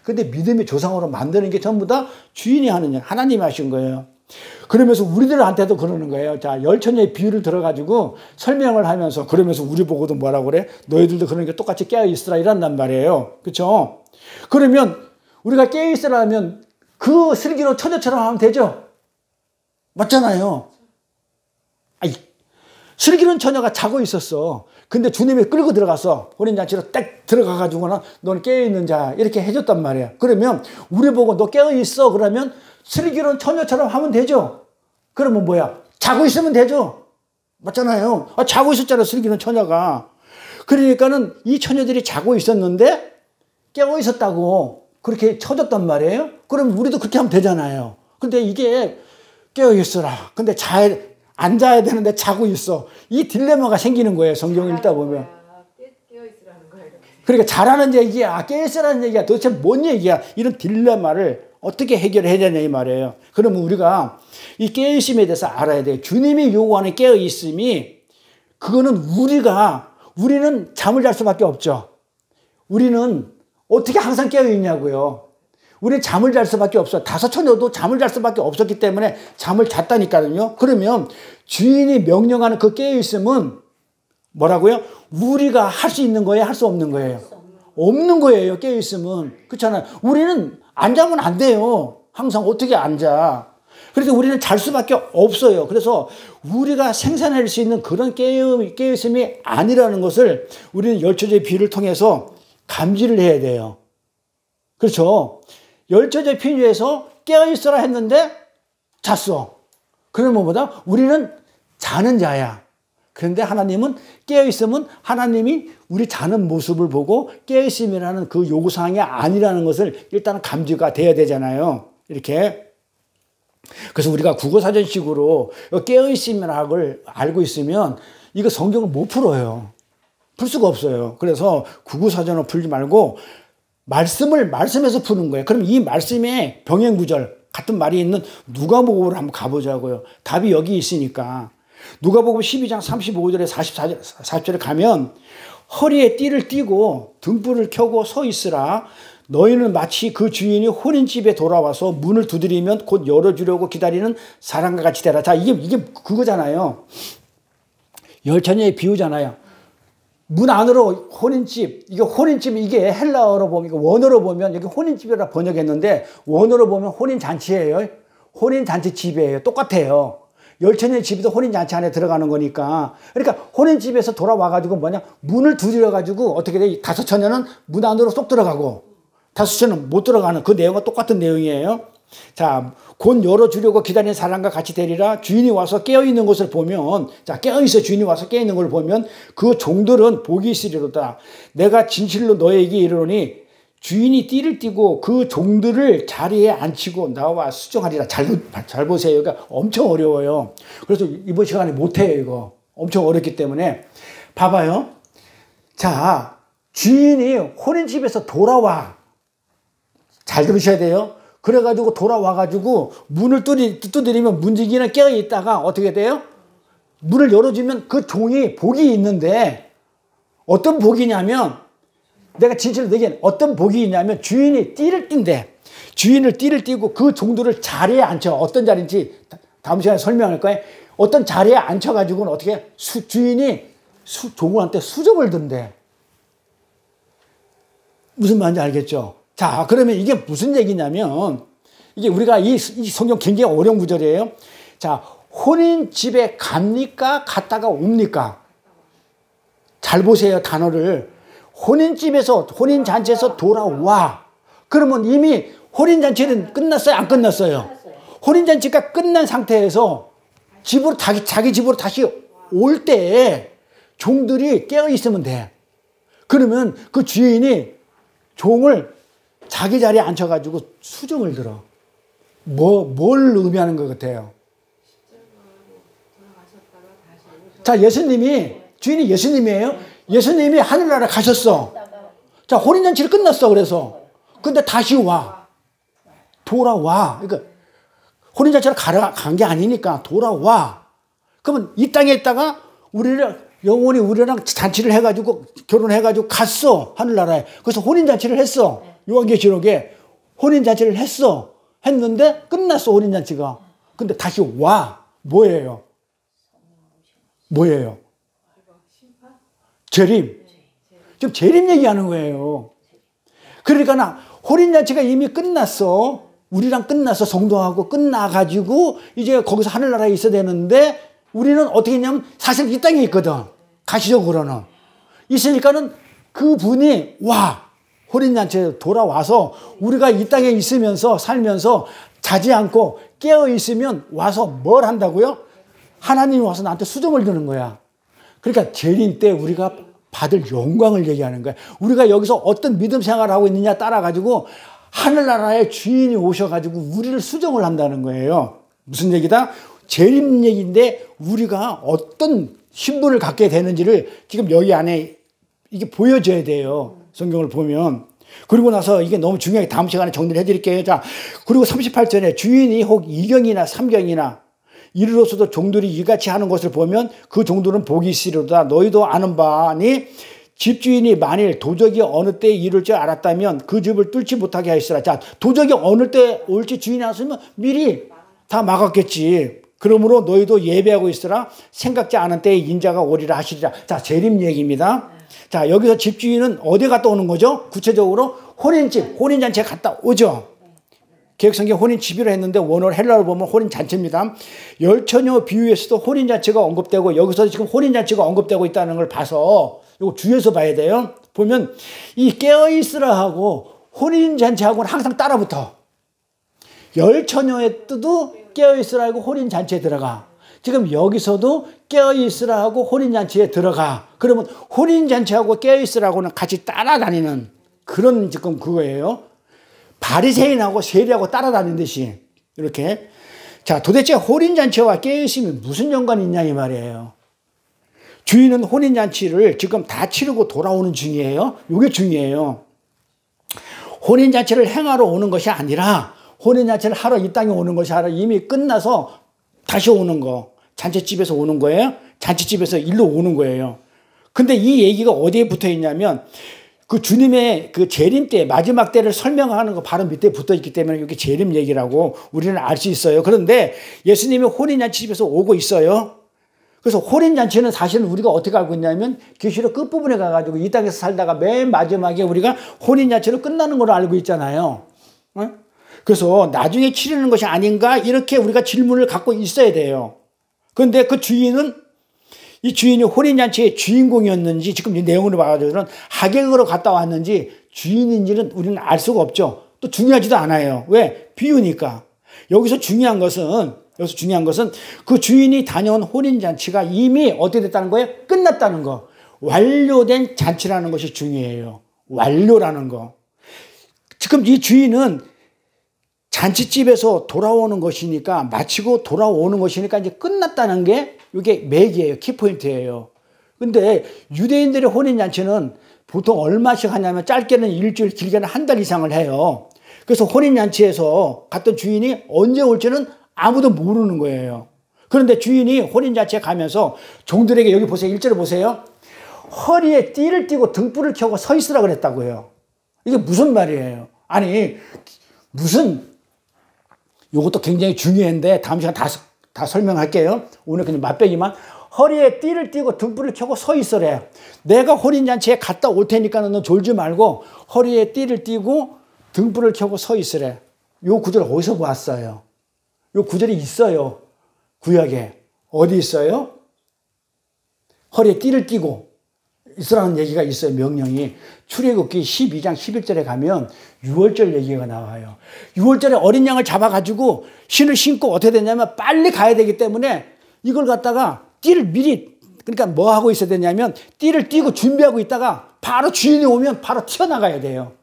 Speaker 1: 근데 믿음이 조상으로 만드는 게 전부 다 주인이 하는 일, 하나님이 하신 거예요. 그러면서 우리들한테도 그러는 거예요. 자, 열처녀의 비유를 들어가지고 설명을 하면서 그러면서 우리 보고도 뭐라고 그래? 너희들도 그런 게 똑같이 깨어있으라 이란단 말이에요. 그렇죠? 그러면 우리가 깨어있으라 하면 그 슬기로운 처녀처럼 하면 되죠? 맞잖아요. 아이, 슬기로운 처녀가 자고 있었어. 근데 주님이 끌고 들어가서 혼인잔치로 딱 들어가가지고는 너는 깨어있는 자 이렇게 해줬단 말이야. 그러면 우리 보고 너 깨어있어 그러면 슬기로운 처녀처럼 하면 되죠. 그러면 뭐야? 자고 있으면 되죠. 맞잖아요. 자고 있었잖아 슬기로운 처녀가. 그러니까는 이 처녀들이 자고 있었는데 깨어 있었다고 그렇게 쳐줬단 말이에요. 그럼 우리도 그렇게 하면 되잖아요. 근데 이게 깨어 있어라. 근데 안 자야 되는데 자고 있어. 이 딜레마가 생기는 거예요. 성경을 읽다 보면.
Speaker 2: 깨어있으라는 거야, 이렇게.
Speaker 1: 그러니까 자라는 얘기야. 깨어있으라는 얘기야. 도대체 뭔 얘기야. 이런 딜레마를 어떻게 해결해야 되냐 이 말이에요. 그러면 우리가 이 깨어있음에 대해서 알아야 돼요. 주님이 요구하는 깨어있음이 그거는 우리는 잠을 잘 수밖에 없죠. 우리는 어떻게 항상 깨어있냐고요. 우리는 잠을 잘 수밖에 없어. 다섯 처녀도 잠을 잘 수밖에 없었기 때문에 잠을 잤다니까요. 그러면 주인이 명령하는 그 깨어있음은 뭐라고요? 우리가 할 수 있는 거예요? 할 수 없는 거예요? 없는 거예요. 깨어있음은. 그렇잖아요. 우리는 안 자면 안 돼요. 항상 어떻게 안 자. 그래서 우리는 잘 수밖에 없어요. 그래서 우리가 생산할 수 있는 그런 깨어있음이 아니라는 것을 우리는 열처제의 비유를 통해서 감지를 해야 돼요. 그렇죠? 열처제 비유에서 깨어있어라 했는데 잤어. 그러면 뭐다? 우리는 자는 자야. 그런데 하나님은 깨어있으면 하나님이 우리 자는 모습을 보고 깨어있음이라는 그 요구사항이 아니라는 것을 일단 감지가 돼야 되잖아요. 이렇게. 그래서 우리가 국어사전식으로 깨어있음이라는 걸 알고 있으면 이거 성경을 못 풀어요. 풀 수가 없어요. 그래서 국어사전을 풀지 말고 말씀에서 푸는 거예요. 그럼 이 말씀에 병행구절 같은 말이 있는 누가복음으로 한번 가보자고요. 답이 여기 있으니까. 누가복음 12장 35절에 44절에 가면 허리에 띠를 띠고 등불을 켜고 서 있으라. 너희는 마치 그 주인이 혼인집에 돌아와서 문을 두드리면 곧 열어주려고 기다리는 사람과 같이 되라. 자, 이게 그거잖아요. 열처녀의 비유잖아요. 문 안으로 혼인집, 이게 헬라어로 보면, 이거 원어로 보면, 여기 혼인집이라 번역했는데, 원어로 보면 혼인잔치예요. 혼인잔치집이에요. 똑같아요. 열처녀의 집도 혼인잔치 안에 들어가는 거니까. 그러니까 혼인집에서 돌아와가지고 뭐냐, 문을 두드려가지고 어떻게 돼? 다섯 처녀는 문 안으로 쏙 들어가고, 다섯 처녀는 못 들어가는 그 내용은 똑같은 내용이에요. 자, 곧 열어주려고 기다리는 사람과 같이 되리라. 주인이 와서 깨어있는 것을 보면, 자, 깨어있어 주인이 와서 깨어있는 걸 보면 그 종들은 복이 있으리로다. 내가 진실로 너에게 이르노니 주인이 띠를 띠고 그 종들을 자리에 앉히고 나와 수정하리라. 잘 보세요. 그러니까 엄청 어려워요. 그래서 이번 시간에 못해요, 이거. 엄청 어렵기 때문에. 봐봐요. 자, 주인이 혼인집에서 돌아와. 잘 들으셔야 돼요. 그래가지고 돌아와가지고 문을 두드리면 문지기는 깨어있다가 어떻게 돼요? 문을 열어주면 그 종이 복이 있는데 어떤 복이냐면 내가 진실로 얘기해 어떤 복이 있냐면 주인이 띠를 띈대. 주인을 띠를 띠고 그 종들을 자리에 앉혀. 어떤 자리인지 다음 시간에 설명할 거예요. 어떤 자리에 앉혀가지고는 어떻게 주인이 종한테 수정을 든대. 무슨 말인지 알겠죠? 자, 그러면 이게 무슨 얘기냐면, 이게 우리가 이 성경 굉장히 어려운 구절이에요. 자, 혼인집에 갑니까? 갔다가 옵니까? 잘 보세요, 단어를. 혼인잔치에서 돌아와. 그러면 이미 혼인잔치는 끝났어요? 안 끝났어요? 혼인잔치가 끝난 상태에서 자기 집으로 다시 올 때에 종들이 깨어있으면 돼. 그러면 그 주인이 종을 자기 자리에 앉혀가지고 수정을 들어. 뭘 의미하는 것 같아요? 자, 예수님이 주인이 예수님이에요. 예수님이 하늘나라 가셨어. 자, 혼인잔치를 끝났어. 그래서. 근데 다시 와. 돌아와. 그러니까 혼인잔치를 간 게 아니니까 돌아와. 그러면 이 땅에 있다가 영원히 우리랑 잔치를 해가지고 결혼해가지고 갔어. 하늘나라에. 그래서 혼인잔치를 했어. 요한계시록에 혼인잔치를 했어. 했는데 끝났어. 혼인잔치가. 근데 다시 와. 뭐예요? 뭐예요? 재림. 지금 재림 얘기하는 거예요. 그러니까 혼인잔치가 이미 끝났어. 우리랑 끝났어. 성도하고 끝나가지고 이제 거기서 하늘나라에 있어야 되는데 우리는 어떻게 했냐면 사실 이 땅에 있거든. 가시적으로는. 있으니까는 그분이 와. 혼인잔치에 돌아와서 우리가 이 땅에 있으면서 살면서 자지 않고 깨어 있으면 와서 뭘 한다고요? 하나님이 와서 나한테 수정을 주는 거야. 그러니까 재림 때 우리가 받을 영광을 얘기하는 거야. 우리가 여기서 어떤 믿음 생활을 하고 있느냐 따라가지고 하늘나라의 주인이 오셔가지고 우리를 수정을 한다는 거예요. 무슨 얘기다? 재림 얘기인데 우리가 어떤 신분을 갖게 되는지를 지금 여기 안에 이게 보여줘야 돼요. 성경을 보면. 그리고 나서 이게 너무 중요하게 다음 시간에 정리를 해드릴게요. 자, 그리고 38절에 주인이 혹 2경이나 3경이나 이르러서도 종들이 이같이 하는 것을 보면 그 종들은 복이 있으리로다. 너희도 아는 바니 집주인이 만일 도적이 어느 때에 이룰 줄 알았다면 그 집을 뚫지 못하게 하였으라. 자, 도적이 어느 때 올지 주인이 왔으면 미리 다 막았겠지. 그러므로 너희도 예배하고 있으라. 생각지 않은 때에 인자가 오리라 하시리라. 자, 재림 얘기입니다. 자, 여기서 집주인은 어디 갔다 오는 거죠? 구체적으로 혼인집, 혼인잔치에 갔다 오죠. 개혁성경 혼인집이라 했는데 원어를 헬라어로 보면 혼인잔치입니다. 열처녀 비유에서도 혼인잔치가 언급되고 여기서 지금 혼인잔치가 언급되고 있다는 걸 봐서 이거 주의해서 봐야 돼요. 보면 이 깨어있으라 하고 혼인잔치하고는 항상 따라붙어. 열처녀의 뜻도 깨어있으라 하고 혼인잔치에 들어가. 지금 여기서도 깨어있으라 하고 혼인잔치에 들어가. 그러면 혼인잔치하고 깨어있으라고는 같이 따라다니는 그런 지금 그거예요. 바리새인하고 세리하고 따라다니듯이 이렇게. 자, 도대체 혼인잔치와 깨어있음이 무슨 연관이 있냐 이 말이에요. 주인은 혼인잔치를 지금 다 치르고 돌아오는 중이에요. 이게 중요해요. 혼인잔치를 행하러 오는 것이 아니라 혼인잔치를 하러 이 땅에 오는 것이 아니라 이미 끝나서 다시 오는 거. 잔치집에서 오는 거예요. 잔치집에서 일로 오는 거예요. 근데 이 얘기가 어디에 붙어 있냐면 그 주님의 그 재림 때 마지막 때를 설명하는 거 바로 밑에 붙어 있기 때문에 이게 재림 얘기라고 우리는 알 수 있어요. 그런데 예수님이 혼인잔치집에서 오고 있어요. 그래서 혼인잔치는 사실은 우리가 어떻게 알고 있냐면 계시록 끝부분에 가가지고 이 땅에서 살다가 맨 마지막에 우리가 혼인잔치로 끝나는 걸로 알고 있잖아요. 그래서 나중에 치르는 것이 아닌가 이렇게 우리가 질문을 갖고 있어야 돼요. 그런데 그 주인은 이 주인이 혼인잔치의 주인공이었는지 지금 이 내용으로 봐가지고는 하객으로 갔다 왔는지 주인인지는 우리는 알 수가 없죠. 또 중요하지도 않아요. 왜? 비유니까. 여기서 중요한 것은 그 주인이 다녀온 혼인잔치가 이미 어떻게 됐다는 거예요? 끝났다는 거. 완료된 잔치라는 것이 중요해요. 완료라는 거. 지금 이 주인은 잔치집에서 돌아오는 것이니까 마치고 돌아오는 것이니까 이제 끝났다는 게 이게 맥이에요. 키포인트예요. 근데 유대인들의 혼인잔치는 보통 얼마씩 하냐면 짧게는 일주일, 길게는 한 달 이상을 해요. 그래서 혼인잔치에서 갔던 주인이 언제 올지는 아무도 모르는 거예요. 그런데 주인이 혼인잔치에 가면서 종들에게 여기 보세요. 1절을 보세요. 허리에 띠를 띠고 등불을 켜고 서 있으라 그랬다고요. 이게 무슨 말이에요? 아니 무슨 이것도 굉장히 중요한데 다음 시간 다 설명할게요. 오늘 그냥 맛배기만. 허리에 띠를 띠고 등불을 켜고 서 있으래. 내가 혼인잔치에 갔다 올 테니까 너 졸지 말고 허리에 띠를 띠고 등불을 켜고 서 있으래. 요 구절 어디서 봤어요? 요 구절이 있어요. 구약에. 어디 있어요? 허리에 띠를 띠고 있으라는 얘기가 있어요. 명령이. 출애굽기 12장 11절에 가면 6월절 얘기가 나와요. 6월절에 어린 양을 잡아가지고 신을 신고 어떻게 되냐면 빨리 가야 되기 때문에 이걸 갖다가 띠를 미리 그러니까 뭐 하고 있어야 되냐면 띠를 띠고 준비하고 있다가 바로 주인이 오면 바로 튀어나가야 돼요.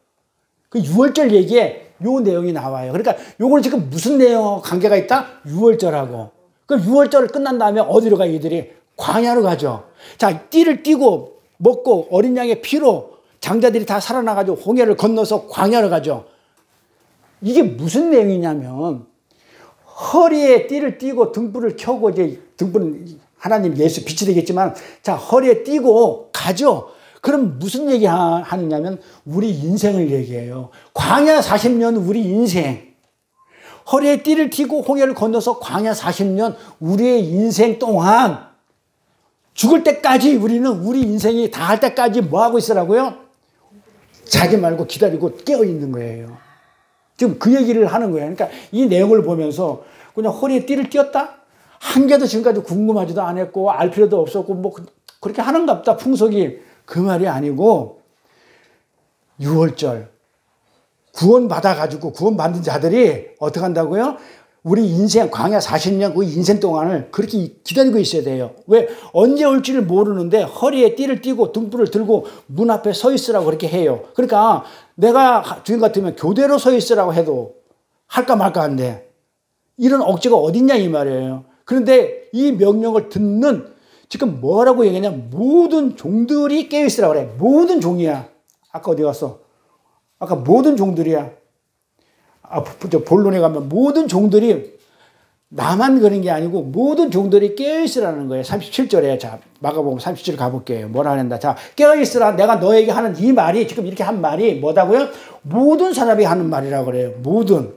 Speaker 1: 그 6월절 얘기에 요 내용이 나와요. 그러니까 요걸 지금 무슨 내용 관계가 있다? 6월절하고. 그 6월절을 끝난 다음에 어디로 가요? 이들이 광야로 가죠. 자, 띠를 띠고 먹고 어린 양의 피로 장자들이 다 살아나가지고 홍해를 건너서 광야를 가죠. 이게 무슨 내용이냐면 허리에 띠를 띠고 등불을 켜고 이제 등불은 하나님 예수 빛이 되겠지만 자 허리에 띠고 가죠. 그럼 무슨 얘기 하느냐면 우리 인생을 얘기해요. 광야 40년 우리 인생. 허리에 띠를 띠고 홍해를 건너서 광야 40년 우리의 인생 동안 죽을 때까지 우리는 우리 인생이 다 할 때까지 뭐 하고 있으라고요? 자지 말고 기다리고 깨어 있는 거예요. 지금 그 얘기를 하는 거예요. 그러니까 이 내용을 보면서 그냥 허리에 띠를 띄었다? 한 개도 지금까지 궁금하지도 않았고 알 필요도 없었고 뭐 그렇게 하는가 보다 풍속이 그 말이 아니고 6월절 구원 받아가지고 구원 받은 자들이 어떻게 한다고요? 우리 인생 광야 40년 그 인생 동안을 그렇게 기다리고 있어야 돼요. 왜? 언제 올지를 모르는데 허리에 띠를 띠고 등불을 들고 문 앞에 서 있으라고 그렇게 해요. 그러니까 내가 주인 같으면 교대로 서 있으라고 해도 할까 말까 한데 이런 억지가 어딨냐 이 말이에요. 그런데 이 명령을 듣는 지금 뭐라고 얘기하냐 모든 종들이 깨어있으라고 그래. 모든 종이야. 아까 어디 갔어? 아까 모든 종들이야. 저 본론에 가면 모든 종들이 나만 그런 게 아니고 모든 종들이 깨어있으라는 거예요. 37절에 자 마가복음 37절 가볼게요. 뭐라 하는다. 자 깨어있으라 내가 너에게 하는 이 말이 지금 이렇게 한 말이 뭐다고요? 모든 사람이 하는 말이라고 그래요. 모든.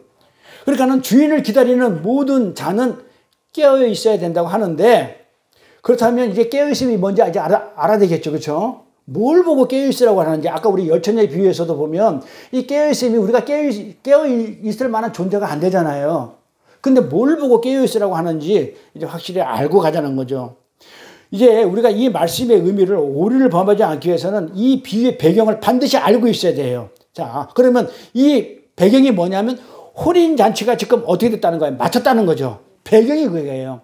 Speaker 1: 그러니까는 주인을 기다리는 모든 자는 깨어 있어야 된다고 하는데 그렇다면 이제 깨어 있음이 뭔지 이제 알아야 되겠죠. 그렇죠? 뭘 보고 깨어있으라고 하는지 아까 우리 열처녀의 비유에서도 보면 이 깨어있음이 우리가 깨어있을 만한 존재가 안 되잖아요. 근데 뭘 보고 깨어있으라고 하는지 이제 확실히 알고 가자는 거죠. 이제 우리가 이 말씀의 의미를 오류를 범하지 않기 위해서는 이 비유의 배경을 반드시 알고 있어야 돼요. 자, 그러면 이 배경이 뭐냐면 혼인잔치가 지금 어떻게 됐다는 거예요? 마쳤다는 거죠. 배경이 그거예요.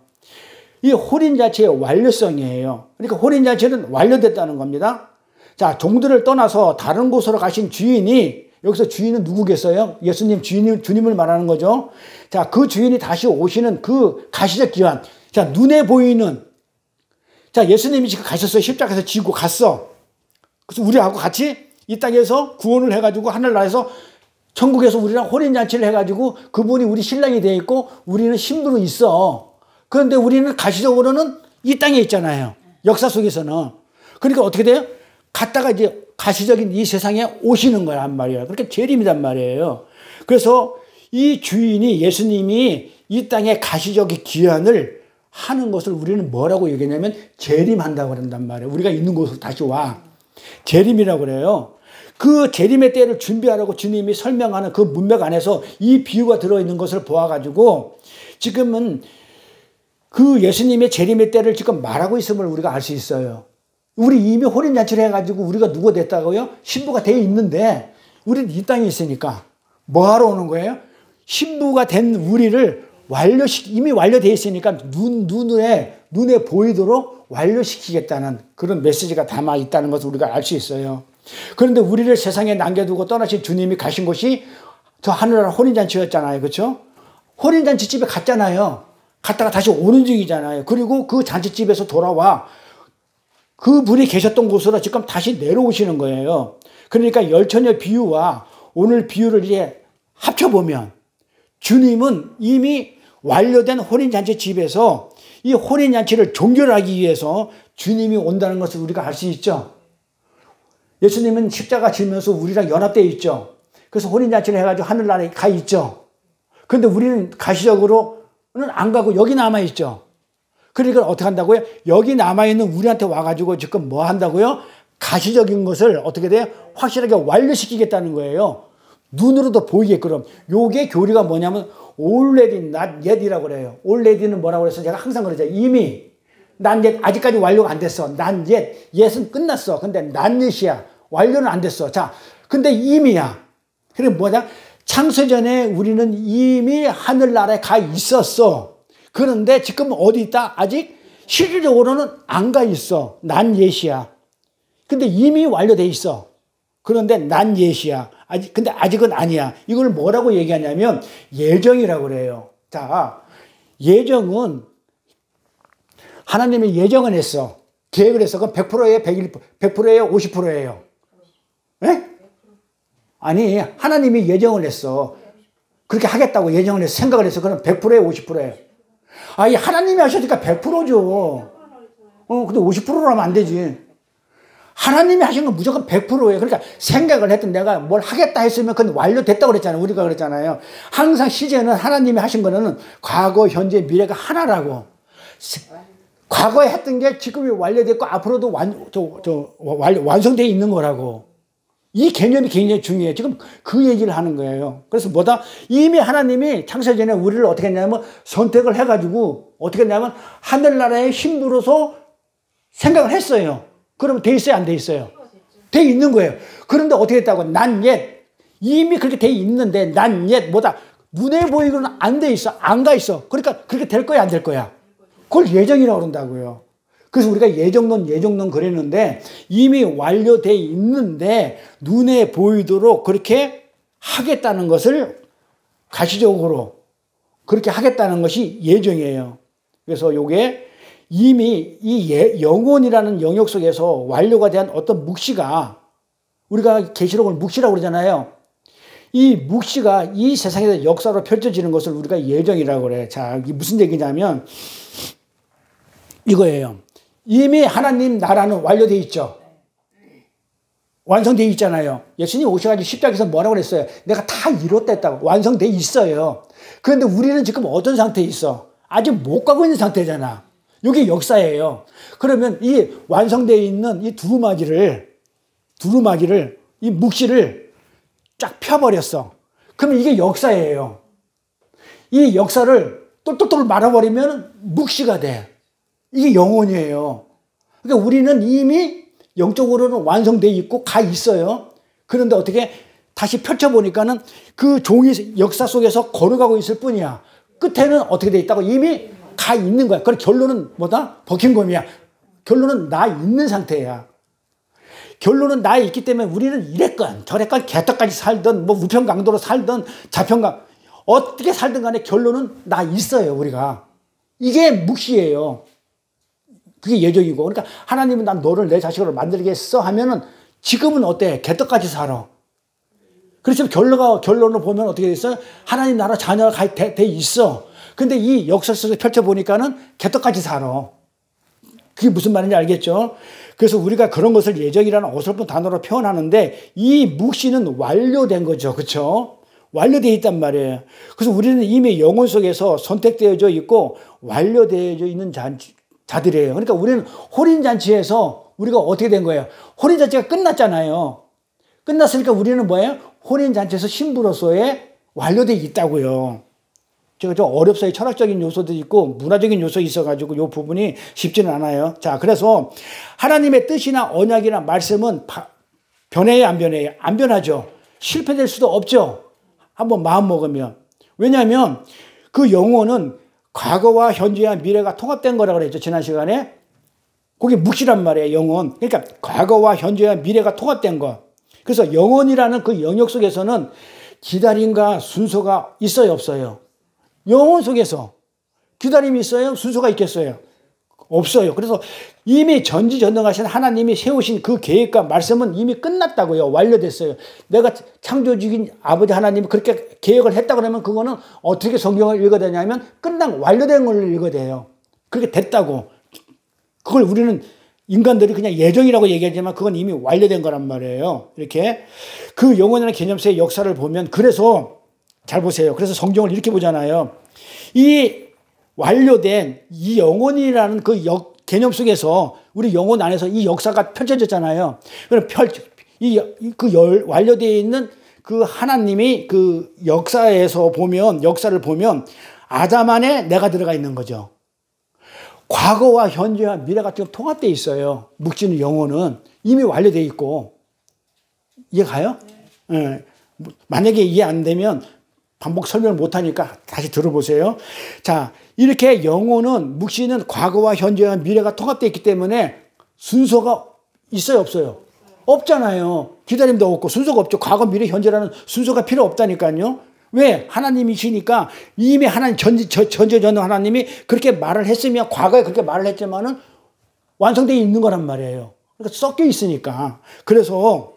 Speaker 1: 이 혼인잔치의 완료성이에요. 그러니까 혼인잔치는 완료됐다는 겁니다. 자, 종들을 떠나서 다른 곳으로 가신 주인이 여기서 주인은 누구겠어요? 예수님 주님을 말하는 거죠. 자, 그 주인이 다시 오시는 그 가시적 기한. 자, 눈에 보이는 자, 예수님이 지금 가셨어요. 십자가에서 지고 갔어. 그래서 우리하고 같이 이 땅에서 구원을 해가지고 하늘나라에서 천국에서 우리랑 혼인잔치를 해가지고 그분이 우리 신랑이 돼 있고 우리는 신부로 있어. 그런데 우리는 가시적으로는 이 땅에 있잖아요. 역사 속에서는. 그러니까 어떻게 돼요? 갔다가 이제 가시적인 이 세상에 오시는 거란 말이에요. 그렇게 재림이란 말이에요. 그래서 이 주인이 예수님이 이 땅에 가시적인 기한을 하는 것을 우리는 뭐라고 얘기하냐면 재림한다고 그런단 말이에요. 우리가 있는 곳으로 다시 와. 재림이라고 그래요. 그 재림의 때를 준비하라고 주님이 설명하는 그 문맥 안에서 이 비유가 들어있는 것을 보아가지고 지금은 그 예수님의 재림의 때를 지금 말하고 있음을 우리가 알 수 있어요. 우리 이미 혼인잔치를 해가지고 우리가 누가 됐다고요? 신부가 되어 있는데 우리는 이 땅에 있으니까 뭐하러 오는 거예요? 신부가 된 우리를 이미 완료되어 있으니까 눈에 보이도록 완료시키겠다는 그런 메시지가 담아 있다는 것을 우리가 알 수 있어요. 그런데 우리를 세상에 남겨두고 떠나신 주님이 가신 곳이 저 하늘나라 혼인잔치였잖아요. 그렇죠? 혼인잔치 집에 갔잖아요. 갔다가 다시 오는 중이잖아요. 그리고 그 잔치집에서 돌아와 그분이 계셨던 곳으로 지금 다시 내려오시는 거예요. 그러니까 열처녀 비유와 오늘 비유를 이제 합쳐보면 주님은 이미 완료된 혼인잔치 집에서 이 혼인잔치를 종결하기 위해서 주님이 온다는 것을 우리가 알 수 있죠. 예수님은 십자가 지면서 우리랑 연합되어 있죠. 그래서 혼인잔치를 해가지고 하늘나라에 가 있죠. 그런데 우리는 가시적으로는 안 가고 여기 남아있죠. 그러니까 어떻게 한다고요? 여기 남아있는 우리한테 와가지고 지금 뭐 한다고요? 가시적인 것을 어떻게 돼요? 확실하게 완료시키겠다는 거예요. 눈으로도 보이게끔. 요게 교리가 뭐냐면 already not yet이라고 그래요. already는 뭐라고 그래서 제가 항상 그러죠. 이미 not yet 아직까지 완료가 안 됐어. not yet. yet은 끝났어. 근데 not yet이야. 완료는 안 됐어. 자, 근데 이미야. 그게 뭐냐? 창세전에 우리는 이미 하늘나라에 가 있었어. 그런데 지금 어디 있다? 아직 실질적으로는 안 가 있어. not yet이야. 근데 이미 완료돼 있어. 그런데 not yet이야. 근데 아직은 아니야. 이걸 뭐라고 얘기하냐면 예정이라고 그래요. 자, 예정은 하나님이 예정을 했어. 계획을 했어. 그럼 100%예요? 100%예요? 50%예요? 예? 아니, 하나님이 예정을 했어. 그렇게 하겠다고 예정을 해서 생각을 했어. 그럼 100%예요? 50%예요? 아, 이 하나님이 하셨으니까 100%죠. 근데 50%로 하면 안 되지. 하나님이 하신 건 무조건 100%예요. 그러니까 생각을 했던 내가 뭘 하겠다 했으면 그건 완료됐다고 그랬잖아요. 우리가 그랬잖아요. 항상 시제는 하나님이 하신 거는 과거, 현재, 미래가 하나라고. 과거에 했던 게 지금이 완료됐고 앞으로도 완성되어 있는 거라고. 이 개념이 굉장히 중요해요. 지금 그 얘기를 하는 거예요. 그래서 뭐다? 이미 하나님이 창세 전에 우리를 어떻게 했냐면 선택을 해가지고 어떻게 했냐면 하늘나라의 신부로서 생각을 했어요. 그러면 돼 있어요? 안 돼 있어요? 돼 있는 거예요. 그런데 어떻게 했다고? 난 옛. 이미 그렇게 돼 있는데 난 옛 뭐다? 눈에 보이고는 안 돼 있어. 안 가 있어. 그러니까 그렇게 될 거야? 안 될 거야? 그걸 예정이라고 그런다고요. 그래서 우리가 예정론 그랬는데 이미 완료돼 있는데 눈에 보이도록 그렇게 하겠다는 것을 가시적으로 그렇게 하겠다는 것이 예정이에요. 그래서 요게 이미 이 영혼이라는 영역 속에서 완료가 된 어떤 묵시가 우리가 계시록을 묵시라고 그러잖아요. 이 묵시가 이 세상에서 역사로 펼쳐지는 것을 우리가 예정이라고 그래. 자, 이게 무슨 얘기냐면 이거예요. 이미 하나님 나라는 완료되어 있죠. 완성되어 있잖아요. 예수님 오셔가지고 십자가에서 뭐라고 그랬어요? 내가 다 이뤘다 했다고. 완성되어 있어요. 그런데 우리는 지금 어떤 상태에 있어? 아직 못 가고 있는 상태잖아. 이게 역사예요. 그러면 이 완성되어 있는 이 두루마기를 이 묵시를 쫙 펴버렸어. 그러면 이게 역사예요. 이 역사를 똘똘똘 말아버리면 묵시가 돼. 이게 영혼이에요. 그러니까 우리는 이미 영적으로는 완성되어 있고 가 있어요. 그런데 어떻게 다시 펼쳐보니까는 그 종이 역사 속에서 걸어가고 있을 뿐이야. 끝에는 어떻게 돼 있다고? 이미 가 있는 거야. 그럼 결론은 뭐다? 버킹검이야. 결론은 나 있는 상태야. 결론은 나 있기 때문에 우리는 이랬건 저랬건 개떡까지 살든 뭐 우편강도로 살든 자편강 어떻게 살든 간에 결론은 나 있어요. 우리가. 이게 묵시예요. 그게 예정이고. 그러니까 하나님은 난 너를 내 자식으로 만들겠어 하면은 지금은 어때? 개떡같이 살아. 그렇지만 결론을 보면 어떻게 됐어요? 하나님 나라 자녀가 돼 있어. 근데 이 역사 속에 펼쳐보니까는 개떡같이 살아. 그게 무슨 말인지 알겠죠? 그래서 우리가 그런 것을 예정이라는 어설픈 단어로 표현하는데 이 묵시는 완료된 거죠. 그렇죠? 완료되어 있단 말이에요. 그래서 우리는 이미 영혼 속에서 선택되어져 있고 완료되어져 있는 자들이에요. 그러니까 우리는 혼인잔치에서 우리가 어떻게 된 거예요? 혼인잔치가 끝났잖아요. 끝났으니까 우리는 뭐예요? 혼인잔치에서 신부로서의 완료되어 있다고요. 제가 좀 어렵사의 철학적인 요소도 있고 문화적인 요소 있어가지고 이 부분이 쉽지는 않아요. 자, 그래서 하나님의 뜻이나 언약이나 말씀은 변해요, 안 변해요? 안 변하죠. 실패될 수도 없죠. 한번 마음 먹으면. 왜냐하면 그 영혼은 과거와 현재와 미래가 통합된 거라고 그랬죠. 지난 시간에. 그게 묵시란 말이에요. 영혼. 그러니까 과거와 현재와 미래가 통합된 거. 그래서 영혼이라는 그 영역 속에서는 기다림과 순서가 있어요, 없어요? 영혼 속에서 기다림이 있어요? 순서가 있겠어요? 없어요. 그래서 이미 전지전능하신 하나님이 세우신 그 계획과 말씀은 이미 끝났다고요. 완료됐어요. 내가 창조주인 아버지 하나님이 그렇게 계획을 했다 그러면 그거는 어떻게 성경을 읽어야 되냐면 끝난 완료된 걸 읽어야 돼요. 그렇게 됐다고. 그걸 우리는 인간들이 그냥 예정이라고 얘기하지만 그건 이미 완료된 거란 말이에요. 이렇게 그 영혼이라는 개념서의 역사를 보면 그래서 잘 보세요. 그래서 성경을 이렇게 보잖아요. 이 완료된 이 영혼이라는 그 개념 속에서 우리 영혼 안에서 이 역사가 펼쳐졌잖아요. 그럼 완료되어 있는 그 하나님이 그 역사를 보면 아담 안에 내가 들어가 있는 거죠. 과거와 현재와 미래가 지금 통합되어 있어요. 묵시는 영혼은 이미 완료되어 있고. 이해 가요? 네. 만약에 이해 안 되면 반복 설명을 못하니까 다시 들어보세요. 자, 이렇게 영혼은 묵시는 과거와 현재와 미래가 통합되어 있기 때문에 순서가 있어요, 없어요? 없잖아요. 기다림도 없고 순서가 없죠. 과거, 미래, 현재라는 순서가 필요 없다니까요. 왜? 하나님이시니까 이미 하나님 전지전능 하나님이 그렇게 말을 했으면 과거에 그렇게 말을 했지만은 완성되어 있는 거란 말이에요. 그러니까 섞여 있으니까. 그래서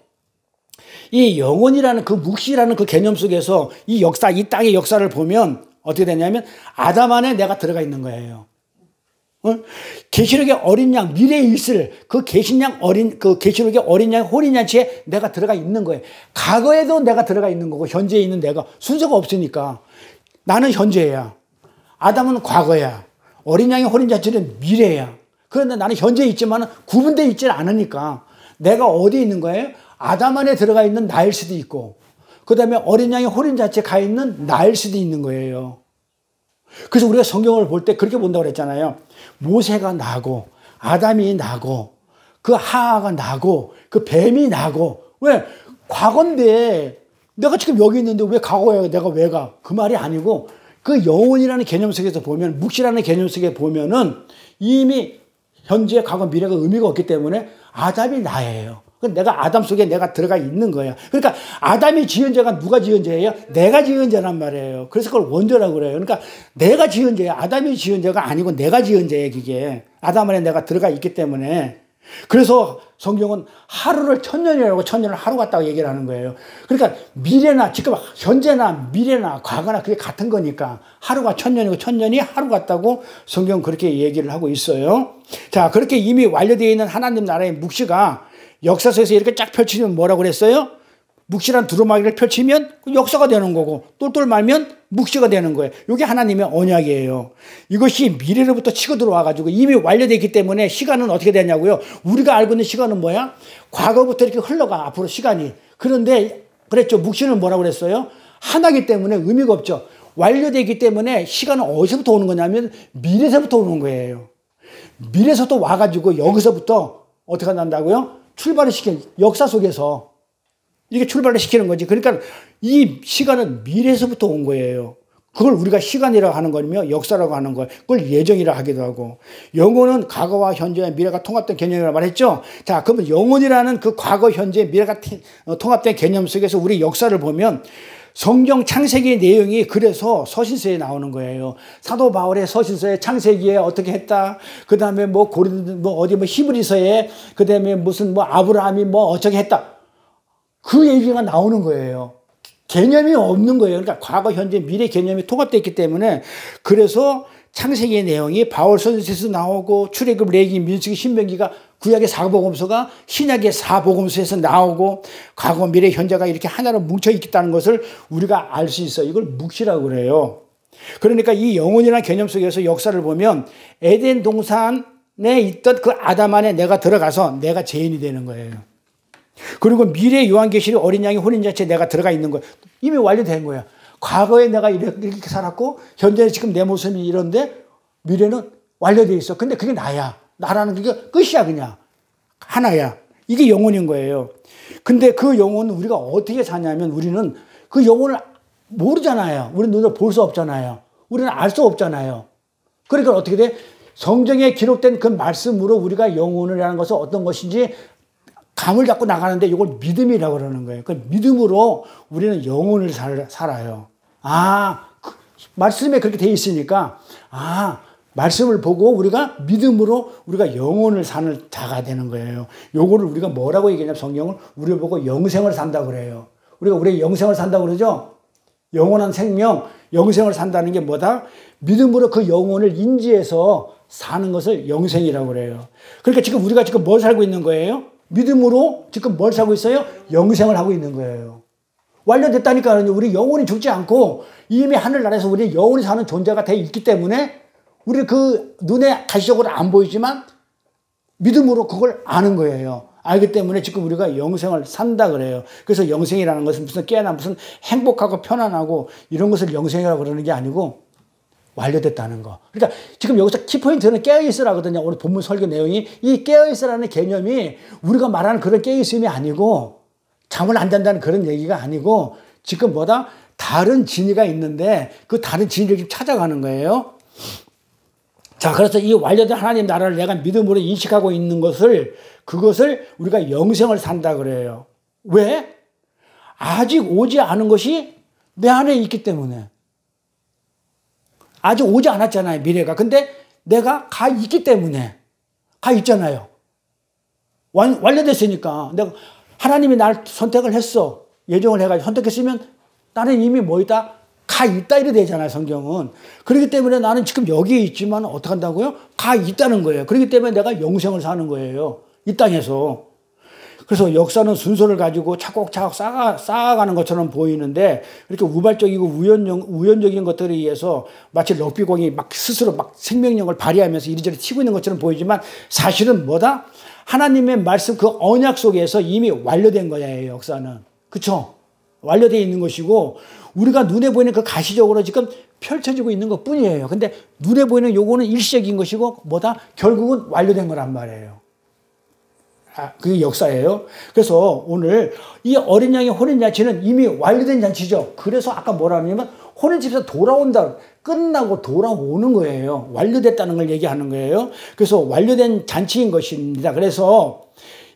Speaker 1: 이 영혼이라는 그 묵시라는 그 개념 속에서 이 역사, 이 땅의 역사를 보면 어떻게 되냐면 아담 안에 내가 들어가 있는 거예요. 계시록의 어린 양, 미래에 있을 그 계시록의 어린 양 호린잔치에 내가 들어가 있는 거예요. 과거에도 내가 들어가 있는 거고 현재에 있는 내가 순서가 없으니까 나는 현재야. 아담은 과거야. 어린 양의 호린잔치는 미래야. 그런데 나는 현재에 있지만 구분되어 있지는 않으니까 내가 어디에 있는 거예요? 아담 안에 들어가 있는 나일 수도 있고 그 다음에 어린 양의 호린잔치에 가 있는 나일 수도 있는 거예요. 그래서 우리가 성경을 볼 때 그렇게 본다고 그랬잖아요. 모세가 나고 아담이 나고 그 하하가 나고 그 뱀이 나고 왜? 과거인데 내가 지금 여기 있는데 왜 과거야? 내가 왜 가? 그 말이 아니고 그 영혼이라는 개념 속에서 보면 묵시라는 개념 속에 보면은 이미 현재, 과거, 미래가 의미가 없기 때문에 아담이 나예요. 내가 아담 속에 내가 들어가 있는 거야. 그러니까 아담이 지은 죄가 누가 지은 죄예요? 내가 지은 죄란 말이에요. 그래서 그걸 원죄라고 그래요. 그러니까 내가 지은 죄야. 아담이 지은 죄가 아니고 내가 지은 죄예요. 그게 아담 안에 내가 들어가 있기 때문에. 그래서 성경은 하루를 천년이라고 천년을 하루 같다고 얘기를 하는 거예요. 그러니까 미래나 지금 현재나 미래나 과거나 그게 같은 거니까 하루가 천년이고 천년이 하루 같다고 성경은 그렇게 얘기를 하고 있어요. 자, 그렇게 이미 완료되어 있는 하나님 나라의 묵시가 역사 속에서 이렇게 쫙 펼치면 뭐라고 그랬어요? 묵시란 두루마기를 펼치면 역사가 되는 거고 똘똘 말면 묵시가 되는 거예요. 이게 하나님의 언약이에요. 이것이 미래로부터 치고 들어와가지고 이미 완료되기 때문에 시간은 어떻게 되냐고요? 우리가 알고 있는 시간은 뭐야? 과거부터 이렇게 흘러가 앞으로 시간이. 그런데 그랬죠. 묵시는 뭐라고 그랬어요? 하나기 때문에 의미가 없죠. 완료되기 때문에 시간은 어디서부터 오는 거냐면 미래에서부터 오는 거예요. 미래에서부터 와가지고 여기서부터 어떻게 난다고요? 출발을 시키는 역사 속에서 이렇게 출발을 시키는 거지. 그러니까 이 시간은 미래에서부터 온 거예요. 그걸 우리가 시간이라고 하는 거며 역사라고 하는 거예요. 그걸 예정이라고 하기도 하고. 영혼은 과거와 현재와 미래가 통합된 개념이라고 말했죠. 자, 그러면 영혼이라는 그 과거, 현재, 미래가 통합된 개념 속에서 우리 역사를 보면 성경 창세기의 내용이 그래서 서신서에 나오는 거예요. 사도 바울의 서신서에 창세기에 어떻게 했다. 그 다음에 히브리서에 그 다음에 무슨 아브라함이 어쩌게 했다. 그 얘기가 나오는 거예요. 개념이 없는 거예요. 그러니까 과거, 현재, 미래 개념이 통합되어 있기 때문에 그래서 창세기의 내용이 바울 서신서에서 나오고 출애굽, 레위기, 민수기, 신명기가 구약의 4복음서가 신약의 4복음서에서 나오고 과거, 미래, 현재가 이렇게 하나로 뭉쳐 있다는 것을 우리가 알 수 있어요. 이걸 묵시라고 그래요. 그러니까 이 영혼이라는 개념 속에서 역사를 보면 에덴 동산에 있던 그 아담 안에 내가 들어가서 내가 죄인이 되는 거예요. 그리고 미래 요한계시록 어린 양의 혼인잔치에 내가 들어가 있는 거예요. 이미 완료된 거야. 과거에 내가 이렇게 살았고 현재 지금 내 모습이 이런데 미래는 완료되어 있어. 근데 그게 나야. 나라는 게 끝이야. 그냥 하나야. 이게 영혼인 거예요. 근데 그 영혼은 우리가 어떻게 사냐면 우리는 그 영혼을 모르잖아요. 우리는 눈으로 볼 수 없잖아요. 우리는 알 수 없잖아요. 그러니까 어떻게 돼? 성경에 기록된 그 말씀으로 우리가 영혼이라는 것은 어떤 것인지 감을 잡고 나가는데 이걸 믿음이라고 그러는 거예요. 그 믿음으로 우리는 영혼을 살아요. 말씀에 그렇게 돼 있으니까 말씀을 보고 우리가 믿음으로 우리가 영혼을 사는 자가 되는 거예요. 요거를 우리가 뭐라고 얘기하냐면 성경을 우리 보고 영생을 산다고 그래요. 우리가 우리 영생을 산다고 그러죠. 영원한 생명, 영생을 산다는 게 뭐다? 믿음으로 그 영혼을 인지해서 사는 것을 영생이라고 그래요. 그러니까 지금 우리가 지금 뭘 살고 있는 거예요? 믿음으로 지금 뭘 살고 있어요? 영생을 하고 있는 거예요. 완료됐다니까요. 우리 영혼이 죽지 않고 이미 하늘나라에서 우리 영혼이 사는 존재가 돼 있기 때문에 우리 그 눈에 가시적으로 안 보이지만 믿음으로 그걸 아는 거예요. 알기 때문에 지금 우리가 영생을 산다 그래요. 그래서 영생이라는 것은 무슨 깨나 무슨 행복하고 편안하고 이런 것을 영생이라고 그러는 게 아니고 완료됐다는 거. 그러니까 지금 여기서 키포인트는 깨어있으라거든요. 오늘 본문 설교 내용이 이 깨어있으라는 개념이 우리가 말하는 그런 깨어있음이 아니고 잠을 안 잔다는 그런 얘기가 아니고 지금 다른 진리가 있는데 그 다른 진리를 찾아가는 거예요. 자, 그래서 이 완료된 하나님 나라를 내가 믿음으로 인식하고 있는 그것을 우리가 영생을 산다 그래요. 왜? 아직 오지 않은 것이 내 안에 있기 때문에. 아직 오지 않았잖아요, 미래가. 근데 내가 가 있기 때문에. 가 있잖아요. 완료됐으니까. 내가 하나님이 나를 선택을 했어. 예정을 해가지고 선택했으면 나는 이미 뭐 있다? 가 있다 이래 되잖아요, 성경은. 그렇기 때문에 나는 지금 여기에 있지만 어떻게 한다고요? 가 있다는 거예요. 그렇기 때문에 내가 영생을 사는 거예요. 이 땅에서. 그래서 역사는 순서를 가지고 차곡차곡 쌓아가는 것처럼 보이는데 이렇게 우발적이고 우연적인 것들에 의해서 마치 럭비공이 막 스스로 막 생명력을 발휘하면서 이리저리 튀고 있는 것처럼 보이지만 사실은 뭐다? 하나님의 말씀 그 언약 속에서 이미 완료된 거예요, 역사는. 그쵸? 완료되어 있는 것이고 우리가 눈에 보이는 그 가시적으로 지금 펼쳐지고 있는 것 뿐이에요. 근데 눈에 보이는 요거는 일시적인 것이고 뭐다? 결국은 완료된 거란 말이에요. 그게 역사예요. 그래서 오늘 이 어린 양의 혼인잔치는 이미 완료된 잔치죠. 그래서 아까 뭐라 하냐면 혼인집에서 돌아온다. 끝나고 돌아오는 거예요. 완료됐다는 걸 얘기하는 거예요. 그래서 완료된 잔치인 것입니다. 그래서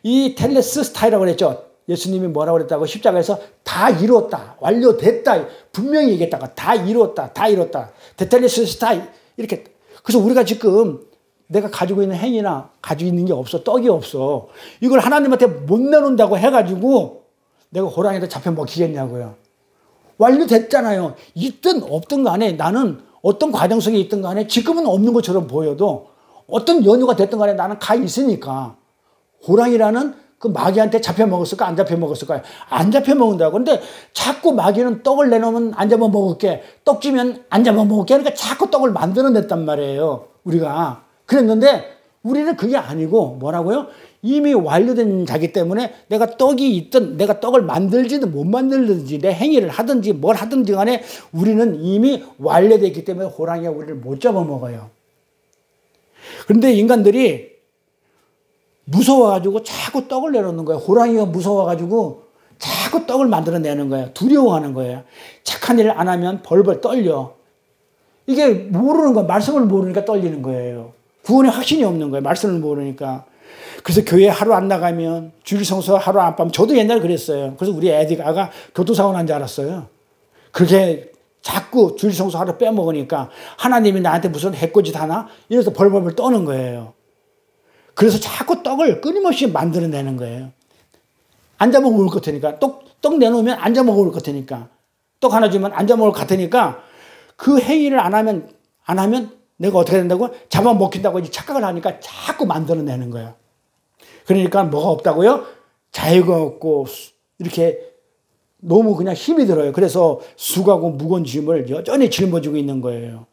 Speaker 1: 이 텔레스스타이라고 그랬죠. 예수님이 뭐라고 그랬다고 십자가에서 다 이루었다. 완료됐다. 분명히 얘기했다가 다 이루었다. 다 이뤘다. 테텔레스스타이 이렇게. 그래서 우리가 지금 내가 가지고 있는 행위나 가지고 있는 게 없어. 떡이 없어. 이걸 하나님한테 못 내놓는다고 해가지고 내가 호랑이한테 잡혀 먹히겠냐고요. 완료됐잖아요. 있든 없든 간에 나는 어떤 과정 속에 있든 간에 지금은 없는 것처럼 보여도 어떤 연유가 됐든 간에 나는 가 있으니까 호랑이라는 그 마귀한테 잡혀 먹었을까 안 잡혀 먹었을까요? 안 잡혀 먹는다고. 근데 자꾸 마귀는 떡을 내놓으면 안 잡아 먹을게. 떡 주면 안 잡아 먹을게. 그러니까 자꾸 떡을 만들어냈단 말이에요. 우리가. 그랬는데 우리는 그게 아니고 뭐라고요? 이미 완료된 자기 때문에 내가 떡이 있든 내가 떡을 만들지든 못 만들든지 내 행위를 하든지 뭘 하든지 간에 우리는 이미 완료됐기 때문에 호랑이가 우리를 못 잡아먹어요. 그런데 인간들이 무서워가지고 자꾸 떡을 내놓는 거예요. 호랑이가 무서워가지고 자꾸 떡을 만들어내는 거예요. 두려워하는 거예요. 착한 일을 안 하면 벌벌 떨려. 이게 모르는 거예요. 말씀을 모르니까 떨리는 거예요. 구원에 확신이 없는 거예요. 말씀을 모르니까. 그래서 교회 하루 안 나가면 주일 성서 하루 안 빠면 저도 옛날에 그랬어요. 그래서 우리 애가 교통사고 난 줄 알았어요. 그렇게 자꾸 주일 성서 하루 빼먹으니까 하나님이 나한테 무슨 해코짓 하나? 이래서 벌벌 떠는 거예요. 그래서 자꾸 떡을 끊임없이 만들어내는 거예요. 안 잡아먹을 것 같으니까. 떡 내놓으면 안 잡아먹을 것 같으니까. 떡 하나 주면 안 잡아먹을 것 같으니까 그 행위를 안 하면 내가 어떻게 된다고? 잡아먹힌다고 착각을 하니까 자꾸 만들어내는 거예요. 그러니까 뭐가 없다고요? 자유가 없고 이렇게 너무 그냥 힘이 들어요. 그래서 수고하고 무거운 짐을 여전히 짊어지고 있는 거예요.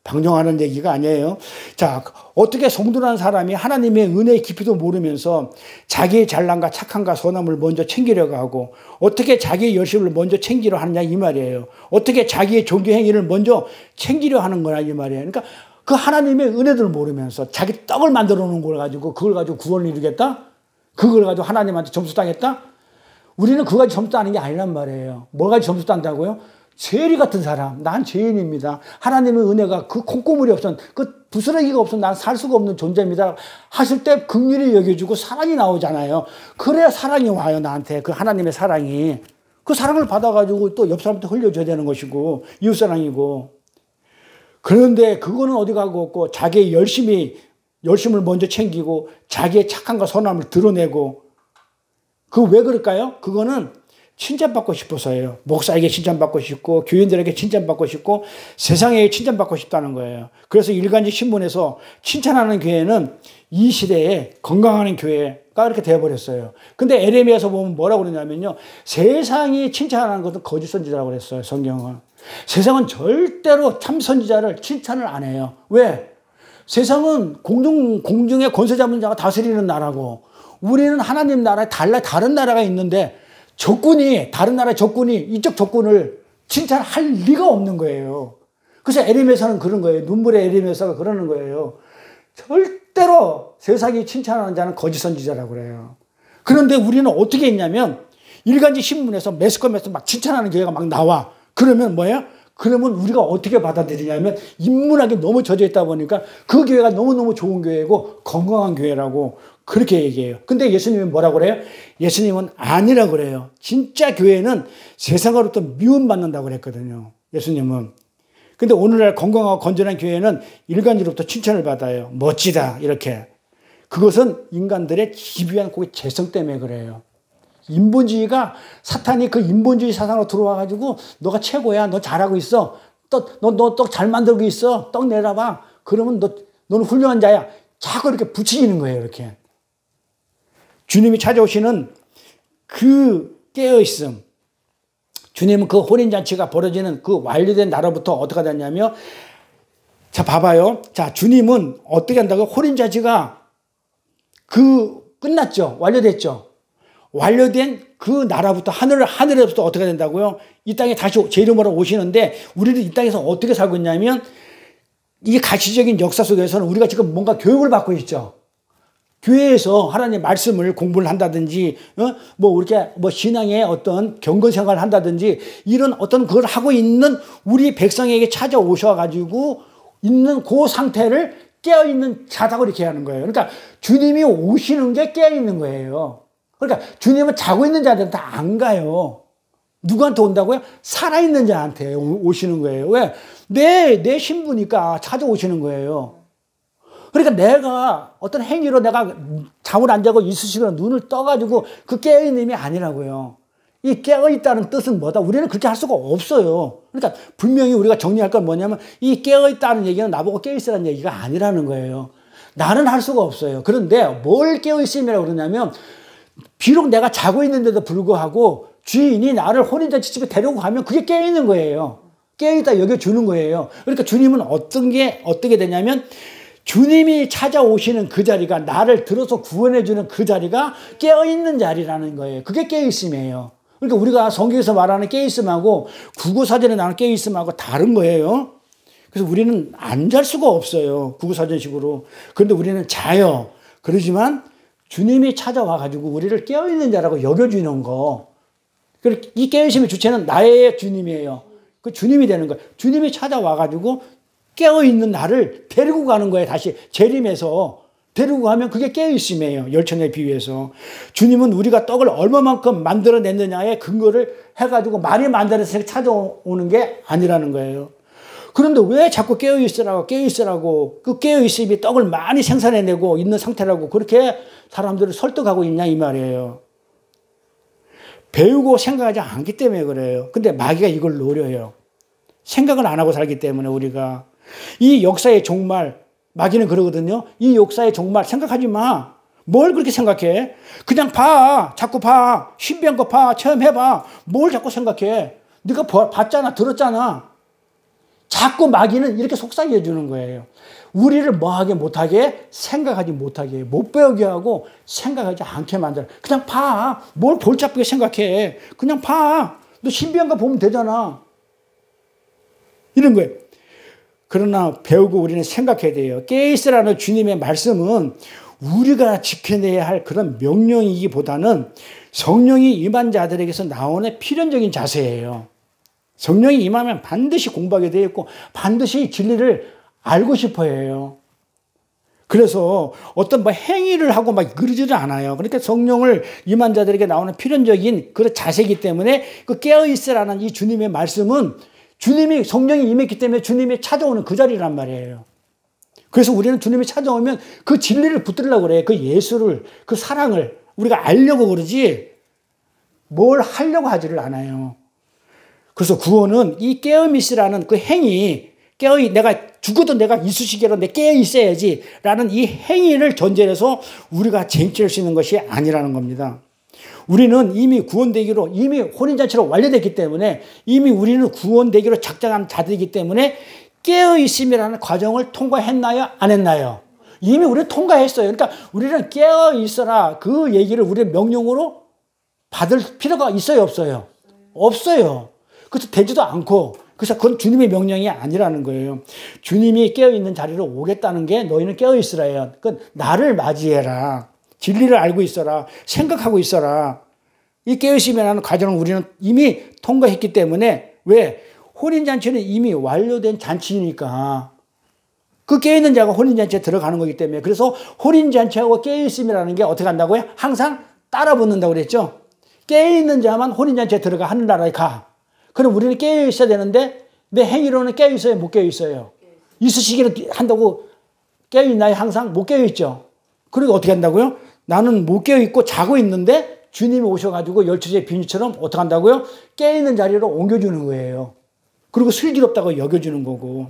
Speaker 1: 방종하는 얘기가 아니에요. 자, 어떻게 성도라는 사람이 하나님의 은혜의 깊이도 모르면서 자기의 잘남과 착함과 선함을 먼저 챙기려고 하고 어떻게 자기의 열심을 먼저 챙기려 하느냐 이 말이에요. 어떻게 자기의 종교 행위를 먼저 챙기려 하는 거냐 이 말이에요. 그러니까 그 하나님의 은혜들을 모르면서 자기 떡을 만들어 놓은 걸 가지고 그걸 가지고 구원을 이루겠다? 그걸 가지고 하나님한테 점수 따겠다? 우리는 그거 가지고 점수 따는 게 아니란 말이에요. 뭘 가지고 점수 딴다고요? 죄리 같은 사람, 난 죄인입니다. 하나님의 은혜가 그 콩고물이 없으면, 그 부스러기가 없으면 난 살 수가 없는 존재입니다. 하실 때 긍휼히 여겨주고 사랑이 나오잖아요. 그래야 사랑이 와요, 나한테. 그 하나님의 사랑이. 그 사랑을 받아가지고 또 옆 사람한테 흘려줘야 되는 것이고, 이웃사랑이고. 그런데 그거는 어디 가고 없고, 자기의 열심을 먼저 챙기고, 자기의 착함과 선함을 드러내고, 그 왜 그럴까요? 그거는 칭찬받고 싶어서예요. 목사에게 칭찬받고 싶고 교인들에게 칭찬받고 싶고 세상에 칭찬받고 싶다는 거예요. 그래서 일간지 신문에서 칭찬하는 교회는 이 시대에 건강하는 교회가 이렇게 되어버렸어요. 근데 에레미야서 보면 뭐라고 그러냐면요. 세상이 칭찬하는 것은 거짓 선지자라고 그랬어요. 성경은. 세상은 절대로 참 선지자를 칭찬을 안 해요. 왜? 세상은 공중의 권세 잡은 자가 다스리는 나라고 우리는 하나님 나라에 다른 나라가 있는데 다른 나라의 적군이 이쪽 적군을 칭찬할 리가 없는 거예요. 그래서 에레미야서는 그런 거예요. 눈물의 에레미야서가 그러는 거예요. 절대로 세상이 칭찬하는 자는 거짓 선지자라고 그래요. 그런데 우리는 어떻게 했냐면 일간지 신문에서 매스컴에서 막 칭찬하는 교회가 막 나와. 그러면 뭐예요? 그러면 우리가 어떻게 받아들이냐면 인문학이 너무 젖어 있다 보니까 그 교회가 너무너무 좋은 교회고 건강한 교회라고 그렇게 얘기해요. 근데 예수님은 뭐라고 그래요? 예수님은 아니라고 그래요. 진짜 교회는 세상으로부터 미움받는다고 그랬거든요. 예수님은. 근데 오늘날 건강하고 건전한 교회는 일간지로부터 칭찬을 받아요. 멋지다 이렇게. 그것은 인간들의 집요한 그 재성 때문에 그래요. 인본주의가 사탄이 그 인본주의 사상으로 들어와가지고 너가 최고야. 너 잘하고 있어. 너 떡 잘 만들고 있어. 떡 내놔봐. 그러면 너는 훌륭한 자야. 자꾸 이렇게 부추기는 거예요. 이렇게. 주님이 찾아오시는 그 깨어있음. 주님은 그 혼인잔치가 벌어지는 그 완료된 날로부터 어떻게 됐냐면, 자, 봐봐요. 자, 주님은 어떻게 한다고? 혼인잔치가 끝났죠. 완료됐죠. 완료된 그 나라부터 하늘에서부터 어떻게 된다고요? 이 땅에 다시 제 이름으로 오시는데 우리는 이 땅에서 어떻게 살고 있냐면 이 가시적인 역사 속에서는 우리가 지금 뭔가 교육을 받고 있죠. 교회에서 하나님의 말씀을 공부를 한다든지, 이렇게 신앙의 어떤 경건 생활을 한다든지 이런 어떤 그걸 하고 있는 우리 백성에게 찾아오셔가지고 있는 그 상태를 깨어있는 자다고 이렇게 하는 거예요. 그러니까 주님이 오시는 게 깨어있는 거예요. 그러니까 주님은 자고 있는 자들은 다 안 가요. 누구한테 온다고요? 살아있는 자한테 오시는 거예요. 왜? 내 신부니까 찾아오시는 거예요. 그러니까 내가 어떤 행위로 내가 잠을 안 자고 이쑤시개로 눈을 떠가지고 그 깨어있는 힘이 아니라고요. 이 깨어있다는 뜻은 뭐다? 우리는 그렇게 할 수가 없어요. 그러니까 분명히 우리가 정리할 건 뭐냐면 이 깨어있다는 얘기는 나보고 깨어있으라는 얘기가 아니라는 거예요. 나는 할 수가 없어요. 그런데 뭘 깨어있음이라고 그러냐면 비록 내가 자고 있는데도 불구하고 주인이 나를 혼인잔치 집에 데리고 가면 그게 깨어있는 거예요. 깨어있다 여겨주는 거예요. 그러니까 주님은 어떻게 되냐면 주님이 찾아오시는 그 자리가 나를 들어서 구원해주는 그 자리가 깨어있는 자리라는 거예요. 그게 깨어있음이에요. 그러니까 우리가 성경에서 말하는 깨어있음하고 국어사전에 나오는 깨어있음하고 다른 거예요. 그래서 우리는 안 잘 수가 없어요. 국어사전식으로. 그런데 우리는 자요. 그러지만 주님이 찾아와가지고 우리를 깨어있는 자라고 여겨주는 거. 이 깨어있음의 주체는 나의 주님이에요. 그 주님이 되는 거예요. 주님이 찾아와가지고 깨어있는 나를 데리고 가는 거예요. 다시 재림해서 데리고 가면 그게 깨어있음이에요. 열천에 비유해서. 주님은 우리가 떡을 얼마만큼 만들어냈느냐에 근거를 해가지고 많이 만들어서 찾아오는 게 아니라는 거예요. 그런데 왜 자꾸 깨어있으라고 그 깨어있음이 떡을 많이 생산해내고 있는 상태라고 그렇게 사람들을 설득하고 있냐 이 말이에요. 배우고 생각하지 않기 때문에 그래요. 근데 마귀가 이걸 노려요. 생각을 안 하고 살기 때문에 우리가. 이 역사의 종말, 마귀는 그러거든요. 이 역사의 종말 생각하지 마. 뭘 그렇게 생각해? 그냥 봐. 자꾸 봐. 신비한 거 봐. 체험해봐. 뭘 자꾸 생각해? 네가 봤잖아. 들었잖아. 자꾸 마귀는 이렇게 속삭여 주는 거예요. 우리를 뭐하게 못하게, 생각하지 못하게, 못 배우게 하고 생각하지 않게 만들어. 그냥 봐. 뭘 골잡게 생각해. 그냥 봐. 너 신비한 거 보면 되잖아. 이런 거예요. 그러나 배우고 우리는 생각해야 돼요. 깨어있으라는 주님의 말씀은 우리가 지켜내야 할 그런 명령이기보다는 성령이 임한 자들에게서 나오는 필연적인 자세예요. 성령이 임하면 반드시 공부하게 되어 있고 반드시 진리를 알고 싶어 해요. 그래서 어떤 행위를 하고 막 그러지는 않아요. 그러니까 성령을 임한 자들에게 나오는 필연적인 그런 자세이기 때문에 그 깨어있으라는 이 주님의 말씀은 주님이 성령이 임했기 때문에 주님이 찾아오는 그 자리란 말이에요. 그래서 우리는 주님이 찾아오면 그 진리를 붙들려고 그래요. 그 예수를, 그 사랑을 우리가 알려고 그러지 뭘 하려고 하지를 않아요. 그래서 구원은 이 깨어있으라는 그 행위, 내가 죽어도 내가 이쑤시개로 내 깨어있어야지 라는 이 행위를 전제해서 우리가 쟁취할 수 있는 것이 아니라는 겁니다. 우리는 이미 구원되기로, 이미 혼인잔치로 완료됐기 때문에 이미 우리는 구원되기로 작정한 자들이기 때문에 깨어있음이라는 과정을 통과했나요? 안 했나요? 이미 우리는 통과했어요. 그러니까 우리는 깨어있어라 그 얘기를 우리의 명령으로 받을 필요가 있어요? 없어요? 없어요. 그래서 되지도 않고 그래서 그건 주님의 명령이 아니라는 거예요. 주님이 깨어있는 자리로 오겠다는 게 너희는 깨어있으라요. 그건 나를 맞이해라. 진리를 알고 있어라. 생각하고 있어라. 이 깨어있음이라는 과정을 우리는 이미 통과했기 때문에 왜? 혼인잔치는 이미 완료된 잔치니까 그 깨어있는 자가 혼인잔치에 들어가는 거기 때문에 그래서 혼인잔치하고 깨어있음이라는 게 어떻게 한다고요? 항상 따라 붙는다고 그랬죠. 깨어있는 자만 혼인잔치에 들어가 하늘나라에 가. 그럼 우리는 깨어있어야 되는데 내 행위로는 깨어있어요? 못 깨어있어요? 이쑤시개를 한다고 깨어있나요? 항상 못 깨어있죠. 그리고 어떻게 한다고요? 나는 못 깨어있고 자고 있는데 주님이 오셔가지고 열처제의 비유처럼 어떻게 한다고요? 깨어있는 자리로 옮겨주는 거예요. 그리고 슬기롭다고 여겨주는 거고.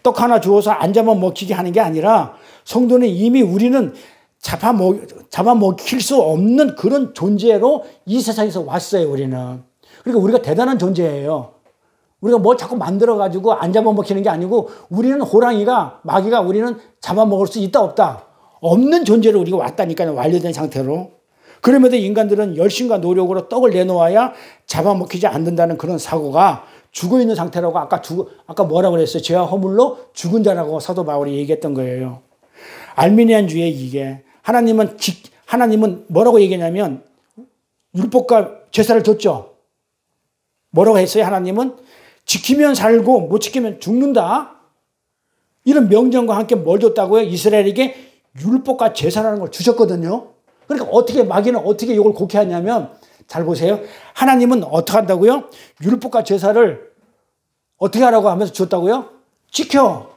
Speaker 1: 떡 하나 주어서 앉아만 먹히게 하는 게 아니라 성도는 이미 우리는 잡아먹힐 수 없는 그런 존재로 이 세상에서 왔어요, 우리는. 그러니까 우리가 대단한 존재예요. 우리가 뭘 자꾸 만들어가지고 안 잡아먹히는 게 아니고 우리는 호랑이가, 마귀가 우리는 잡아먹을 수 있다, 없다? 없는 존재로 우리가 왔다니까요, 완료된 상태로. 그럼에도 인간들은 열심과 노력으로 떡을 내놓아야 잡아먹히지 않는다는 그런 사고가 죽어있는 상태라고 아까 뭐라고 그랬어요? 죄와 허물로 죽은 자라고 사도 바울이 얘기했던 거예요. 알미니안주의 이게. 하나님은 뭐라고 얘기하냐면 율법과 제사를 줬죠. 뭐라고 했어요? 하나님은 지키면 살고 못 지키면 죽는다. 이런 명령과 함께 뭘 줬다고요? 이스라엘에게 율법과 제사라는 걸 주셨거든요. 그러니까 마귀는 어떻게 이걸 곡해하냐면 잘 보세요. 하나님은 어떻게 한다고요? 율법과 제사를 어떻게 하라고 하면서 줬다고요? 지켜.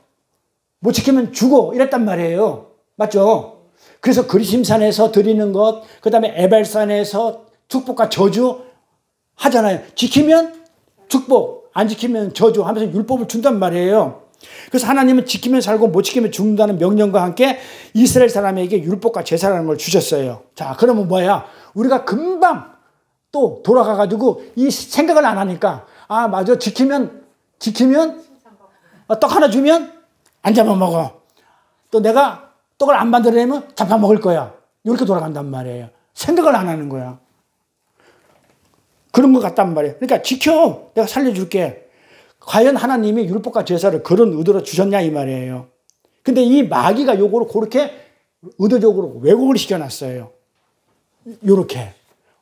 Speaker 1: 못 지키면 죽어. 이랬단 말이에요. 맞죠? 그래서 그리심산에서 드리는 것, 그 다음에 에발산에서 축복과 저주 하잖아요. 지키면 축복, 안 지키면 저주 하면서 율법을 준단 말이에요. 그래서 하나님은 지키면 살고 못 지키면 죽는다는 명령과 함께 이스라엘 사람에게 율법과 제사라는 걸 주셨어요. 자, 그러면 뭐야? 우리가 금방 또 돌아가가지고 이 생각을 안 하니까, 아, 맞아. 지키면 떡 하나 주면 안 잡아먹어. 또 내가 떡을 안 만들어내면 잡아먹을 거야. 이렇게 돌아간단 말이에요. 생각을 안 하는 거야. 그런 것 같단 말이에요. 그러니까 지켜. 내가 살려줄게. 과연 하나님이 율법과 제사를 그런 의도로 주셨냐 이 말이에요. 근데 이 마귀가 요거를 그렇게 의도적으로 왜곡을 시켜놨어요. 요렇게.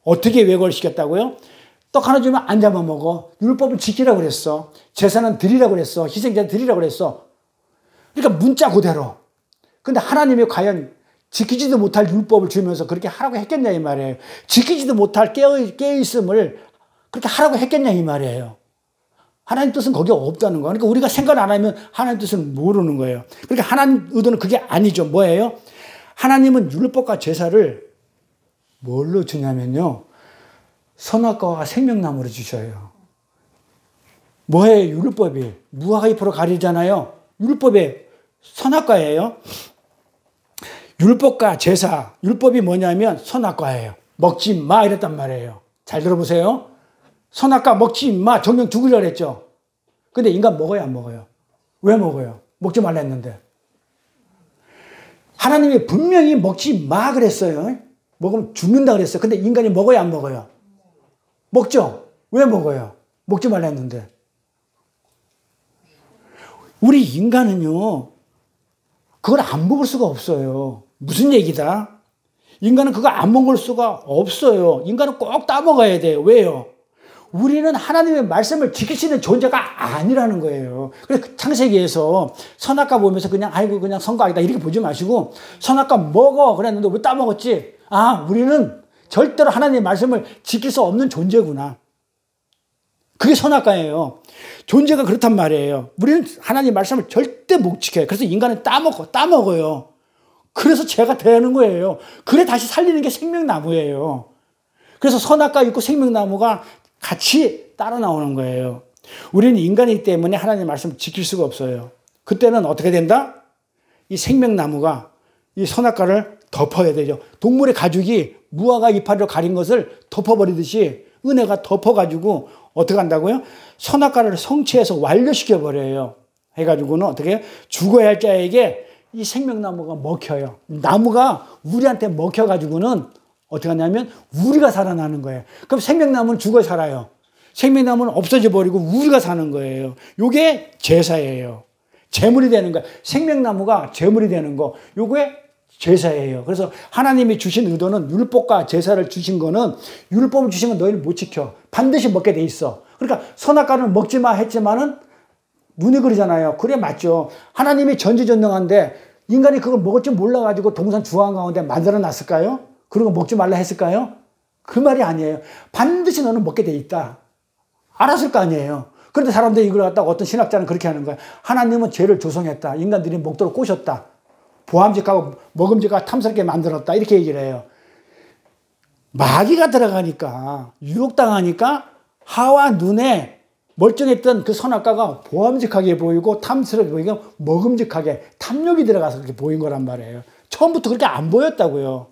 Speaker 1: 어떻게 왜곡을 시켰다고요? 떡 하나 주면 안 잡아먹어. 율법을 지키라고 그랬어. 제사는 드리라고 그랬어. 희생제는 드리라고 그랬어. 그러니까 문자 그대로. 근데 하나님이 과연 지키지도 못할 율법을 주면서 그렇게 하라고 했겠냐 이 말이에요. 지키지도 못할 깨어있음을 그렇게 하라고 했겠냐 이 말이에요. 하나님 뜻은 거기에 없다는 거예요. 그러니까 우리가 생각 안 하면 하나님 뜻을 모르는 거예요. 그러니까 하나님 의도는 그게 아니죠. 뭐예요? 하나님은 율법과 제사를 뭘로 주냐면요. 선악과와 생명나무로 주셔요. 뭐예요? 율법이. 무화과 잎으로 가리잖아요. 율법의 선악과예요. 율법과 제사. 율법이 뭐냐면 선악과예요. 먹지 마 이랬단 말이에요. 잘 들어보세요. 선악과 먹지 마. 정령 죽으려고 그랬죠. 근데 인간 먹어요, 안 먹어요? 왜 먹어요? 먹지 말라 했는데. 하나님이 분명히 먹지 마 그랬어요. 먹으면 죽는다 그랬어요. 근데 인간이 먹어요, 안 먹어요? 먹죠? 왜 먹어요? 먹지 말라 했는데. 우리 인간은요, 그걸 안 먹을 수가 없어요. 무슨 얘기다? 인간은 그거 안 먹을 수가 없어요. 인간은 꼭 따먹어야 돼요. 왜요? 우리는 하나님의 말씀을 지킬 수 있는 존재가 아니라는 거예요. 그래서 창세기에서 선악과 보면서 그냥 아이고 그냥 선과이다 이렇게 보지 마시고 선악과 먹어 그랬는데 왜 따먹었지? 아, 우리는 절대로 하나님의 말씀을 지킬 수 없는 존재구나. 그게 선악과예요. 존재가 그렇단 말이에요. 우리는 하나님의 말씀을 절대 못 지켜요. 그래서 인간은 따먹어요. 그래서 죄가 되는 거예요. 그래 다시 살리는 게 생명나무예요. 그래서 선악과 있고 생명나무가 같이 따라 나오는 거예요. 우리는 인간이기 때문에 하나님의 말씀을 지킬 수가 없어요. 그때는 어떻게 된다? 이 생명나무가 이 선악과를 덮어야 되죠. 동물의 가죽이 무화과 이파리로 가린 것을 덮어버리듯이 은혜가 덮어가지고 어떻게 한다고요? 선악과를 성취해서 완료시켜버려요. 해가지고는 어떻게 해요? 죽어야 할 자에게 이 생명나무가 먹혀요. 나무가 우리한테 먹혀가지고는 어떻게 하냐면 우리가 살아나는 거예요. 그럼 생명나무는 죽어 살아요. 생명나무는 없어져 버리고 우리가 사는 거예요. 요게 제사예요. 제물이 되는 거예요. 생명나무가 제물이 되는 거. 요게 제사예요. 그래서 하나님이 주신 의도는 율법과 제사를 주신 거는 율법을 주신 건 너희는 못 지켜. 반드시 먹게 돼 있어. 그러니까 선악과는 먹지 마 했지만은 눈이 그러잖아요. 그래 맞죠. 하나님이 전지전능한데 인간이 그걸 먹을 줄 몰라가지고 동산 주황 가운데 만들어 놨을까요? 그런 거 먹지 말라 했을까요? 그 말이 아니에요. 반드시 너는 먹게 돼 있다. 알았을 거 아니에요. 그런데 사람들이 이걸 갖다가 어떤 신학자는 그렇게 하는 거야. 하나님은 죄를 조성했다. 인간들이 먹도록 꼬셨다. 보암직하고 먹음직하고 탐스럽게 만들었다. 이렇게 얘기를 해요. 마귀가 들어가니까, 유혹당하니까 하와 눈에 멀쩡했던 그 선악과가 보암직하게 보이고 탐스럽게 보이고 먹음직하게 탐욕이 들어가서 그렇게 보인 거란 말이에요. 처음부터 그렇게 안 보였다고요.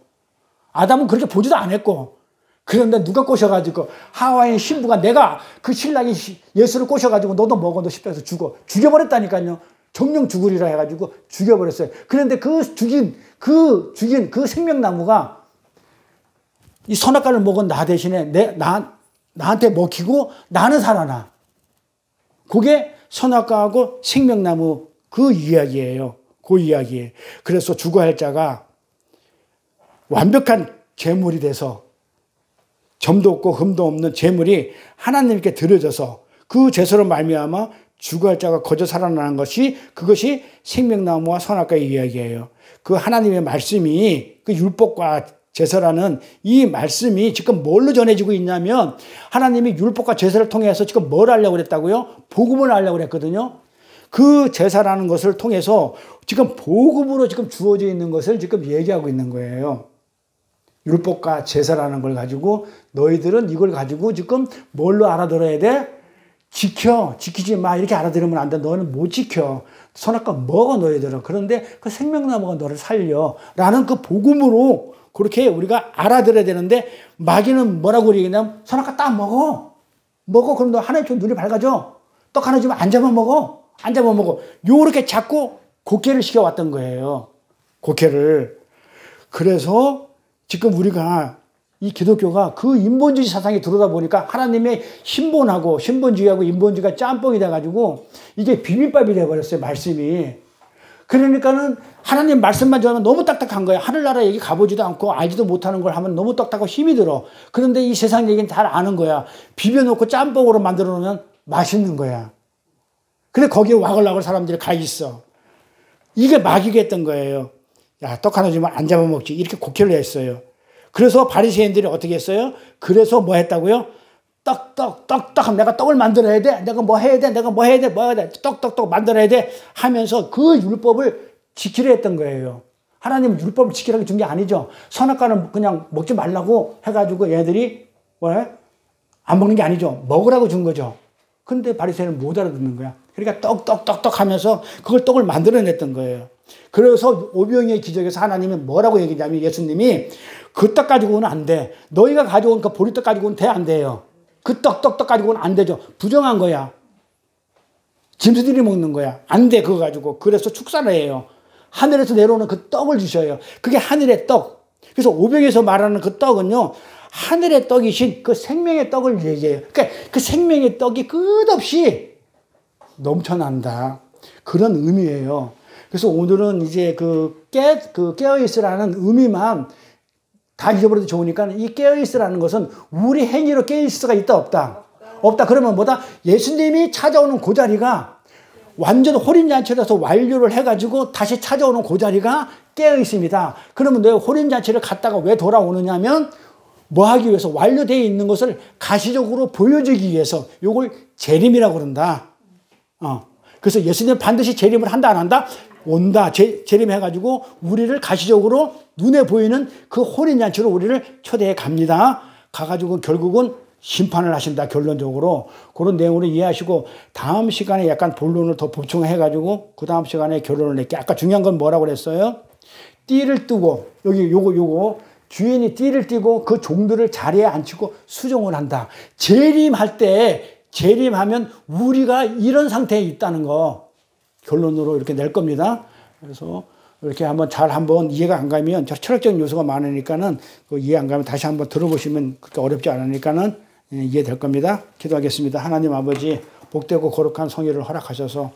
Speaker 1: 아담은 그렇게 보지도 않았고. 그런데 누가 꼬셔가지고 하와의 신부가 내가 그 신랑이 예수를 꼬셔가지고 너도 먹어 너 십자가에서 죽여버렸다니까요. 정령 죽으리라 해가지고 죽여버렸어요. 그런데 그 죽인 그 생명나무가 이 선악과를 먹은 나 대신에 나한테 먹히고 나는 살아나. 그게 선악과하고 생명나무 그 이야기예요. 그 이야기예요. 그래서 죽어야 할 자가 완벽한 제물이 돼서 점도 없고 흠도 없는 제물이 하나님께 드려져서 그 제사로 말미암아 죽어야 할 자가 거저 살아나는 것이 그것이 생명나무와 선악과의 이야기예요. 그 하나님의 말씀이 그 율법과 제사라는 이 말씀이 지금 뭘로 전해지고 있냐면 하나님이 율법과 제사를 통해서 지금 뭘 하려고 그랬다고요? 복음을 하려고 그랬거든요. 그 제사라는 것을 통해서 지금 복음으로 지금 주어져 있는 것을 지금 얘기하고 있는 거예요. 율법과 제사라는 걸 가지고 너희들은 이걸 가지고 지금 뭘로 알아들어야 돼? 지키지 마. 이렇게 알아들으면 안 돼. 너는 못 지켜. 선악과 먹어 너희들은. 그런데 그 생명나무가 너를 살려. 라는 그 복음으로 그렇게 우리가 알아들어야 되는데 마귀는 뭐라고 얘기하냐면 선악과 딱 먹어. 그럼 너 하나님 좀 눈이 밝아져. 떡 하나 주면 안 잡아 먹어. 요렇게 자꾸 곡해를 시켜왔던 거예요. 곡해를. 그래서 지금 우리가 이 기독교가 그 인본주의 사상에 들어오다 보니까 하나님의 신본주의하고 인본주의가 짬뽕이 돼가지고 이게 비빔밥이 돼버렸어요. 말씀이. 그러니까는 하나님 말씀만 전하면 너무 딱딱한 거예요. 하늘나라 얘기 가보지도 않고 알지도 못하는 걸 하면 너무 딱딱하고 힘이 들어. 그런데 이 세상 얘기는 잘 아는 거야. 비벼놓고 짬뽕으로 만들어 놓으면 맛있는 거야. 근데 거기에 와글와글 사람들이 가 있어. 이게 마귀가 했던 거예요. 야, 떡 하나 주면 안 잡아먹지. 이렇게 곡해를 했어요. 그래서 바리새인들이 어떻게 했어요? 그래서 뭐 했다고요? 떡. 내가 떡을 만들어야 돼. 내가 뭐 해야 돼. 떡 만들어야 돼. 하면서 그 율법을 지키려 했던 거예요. 하나님은 율법을 지키라고 준 게 아니죠. 선악과는 그냥 먹지 말라고 해가지고 얘들이 안 먹는 게 아니죠. 먹으라고 준 거죠. 근데 바리새인은 못 알아듣는 거야. 그러니까 떡 하면서 그걸 떡을 만들어냈던 거예요. 그래서 오병이의 기적에서 하나님이 뭐라고 얘기하냐면 예수님이 그 떡 가지고는 안 돼. 너희가 가져온 그 보리떡 가지고는 안 돼요. 그 떡 가지고는 안 되죠. 부정한 거야. 짐승들이 먹는 거야. 안 돼, 그거 가지고. 그래서 축사를 해요. 하늘에서 내려오는 그 떡을 주셔요. 그게 하늘의 떡. 그래서 오병에서 말하는 그 떡은요, 하늘의 떡이신 그 생명의 떡을 얘기해요. 그러니까 그 생명의 떡이 끝없이 넘쳐난다. 그런 의미예요. 그래서 오늘은 이제 깨어있으라는 의미만 다 잊어버려도 좋으니까 이 깨어있으라는 것은 우리 행위로 깨어있을 수가 있다, 없다? 없다. 그러면 뭐다? 예수님이 찾아오는 그 자리가 완전 혼인잔치라서 완료를 해가지고 다시 찾아오는 그 자리가 깨어있습니다. 그러면 내 혼인잔치를 갔다가 왜 돌아오느냐면 뭐 하기 위해서 완료되어 있는 것을 가시적으로 보여주기 위해서 요걸 재림이라고 그런다. 그래서 예수님은 반드시 재림을 한다, 안 한다? 온다. 재림해가지고 우리를 가시적으로 눈에 보이는 그 혼인잔치로 우리를 초대해 갑니다. 가가지고 결국은 심판을 하신다. 결론적으로. 그런 내용을 이해하시고 다음 시간에 약간 본론을 더 보충해가지고 그 다음 시간에 결론을 낼게. 아까 중요한 건 뭐라고 그랬어요? 띠를 뜨고 여기 요거 주인이 띠를 띠고 그 종들을 자리에 앉히고 수종을 한다. 재림하면 우리가 이런 상태에 있다는 거 결론으로 이렇게 낼 겁니다. 그래서 이렇게 한번 이해가 안 가면 철학적인 요소가 많으니까는 그 이해 안 가면 다시 한번 들어보시면 그렇게 어렵지 않으니까는 이해될 겁니다. 기도하겠습니다. 하나님 아버지 복되고 거룩한 성회를 허락하셔서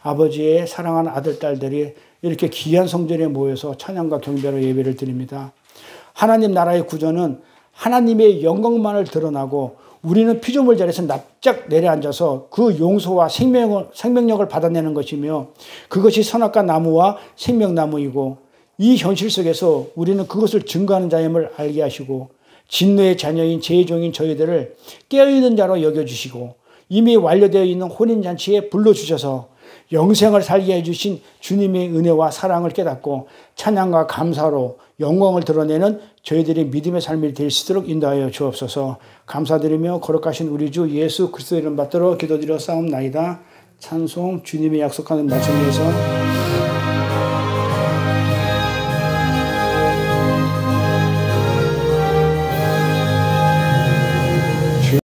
Speaker 1: 아버지의 사랑하는 아들 딸들이 이렇게 귀한 성전에 모여서 찬양과 경배로 예배를 드립니다. 하나님 나라의 구조는 하나님의 영광만을 드러나고 우리는 피조물 자리에서 납작 내려앉아서 그 용서와 생명력을 받아내는 것이며 그것이 선악과 나무와 생명나무이고 이 현실 속에서 우리는 그것을 증거하는 자임을 알게 하시고 진노의 자녀인 제종인 저희들을 깨어있는 자로 여겨주시고 이미 완료되어 있는 혼인잔치에 불러주셔서 영생을 살게 해주신 주님의 은혜와 사랑을 깨닫고 찬양과 감사로 영광을 드러내는 저희들의 믿음의 삶이 될 수 있도록 인도하여 주옵소서. 감사드리며 거룩하신 우리 주 예수 그리스도 이름 받들어 기도드려 싸움나이다. 찬송 주님의 약속하는 말씀에서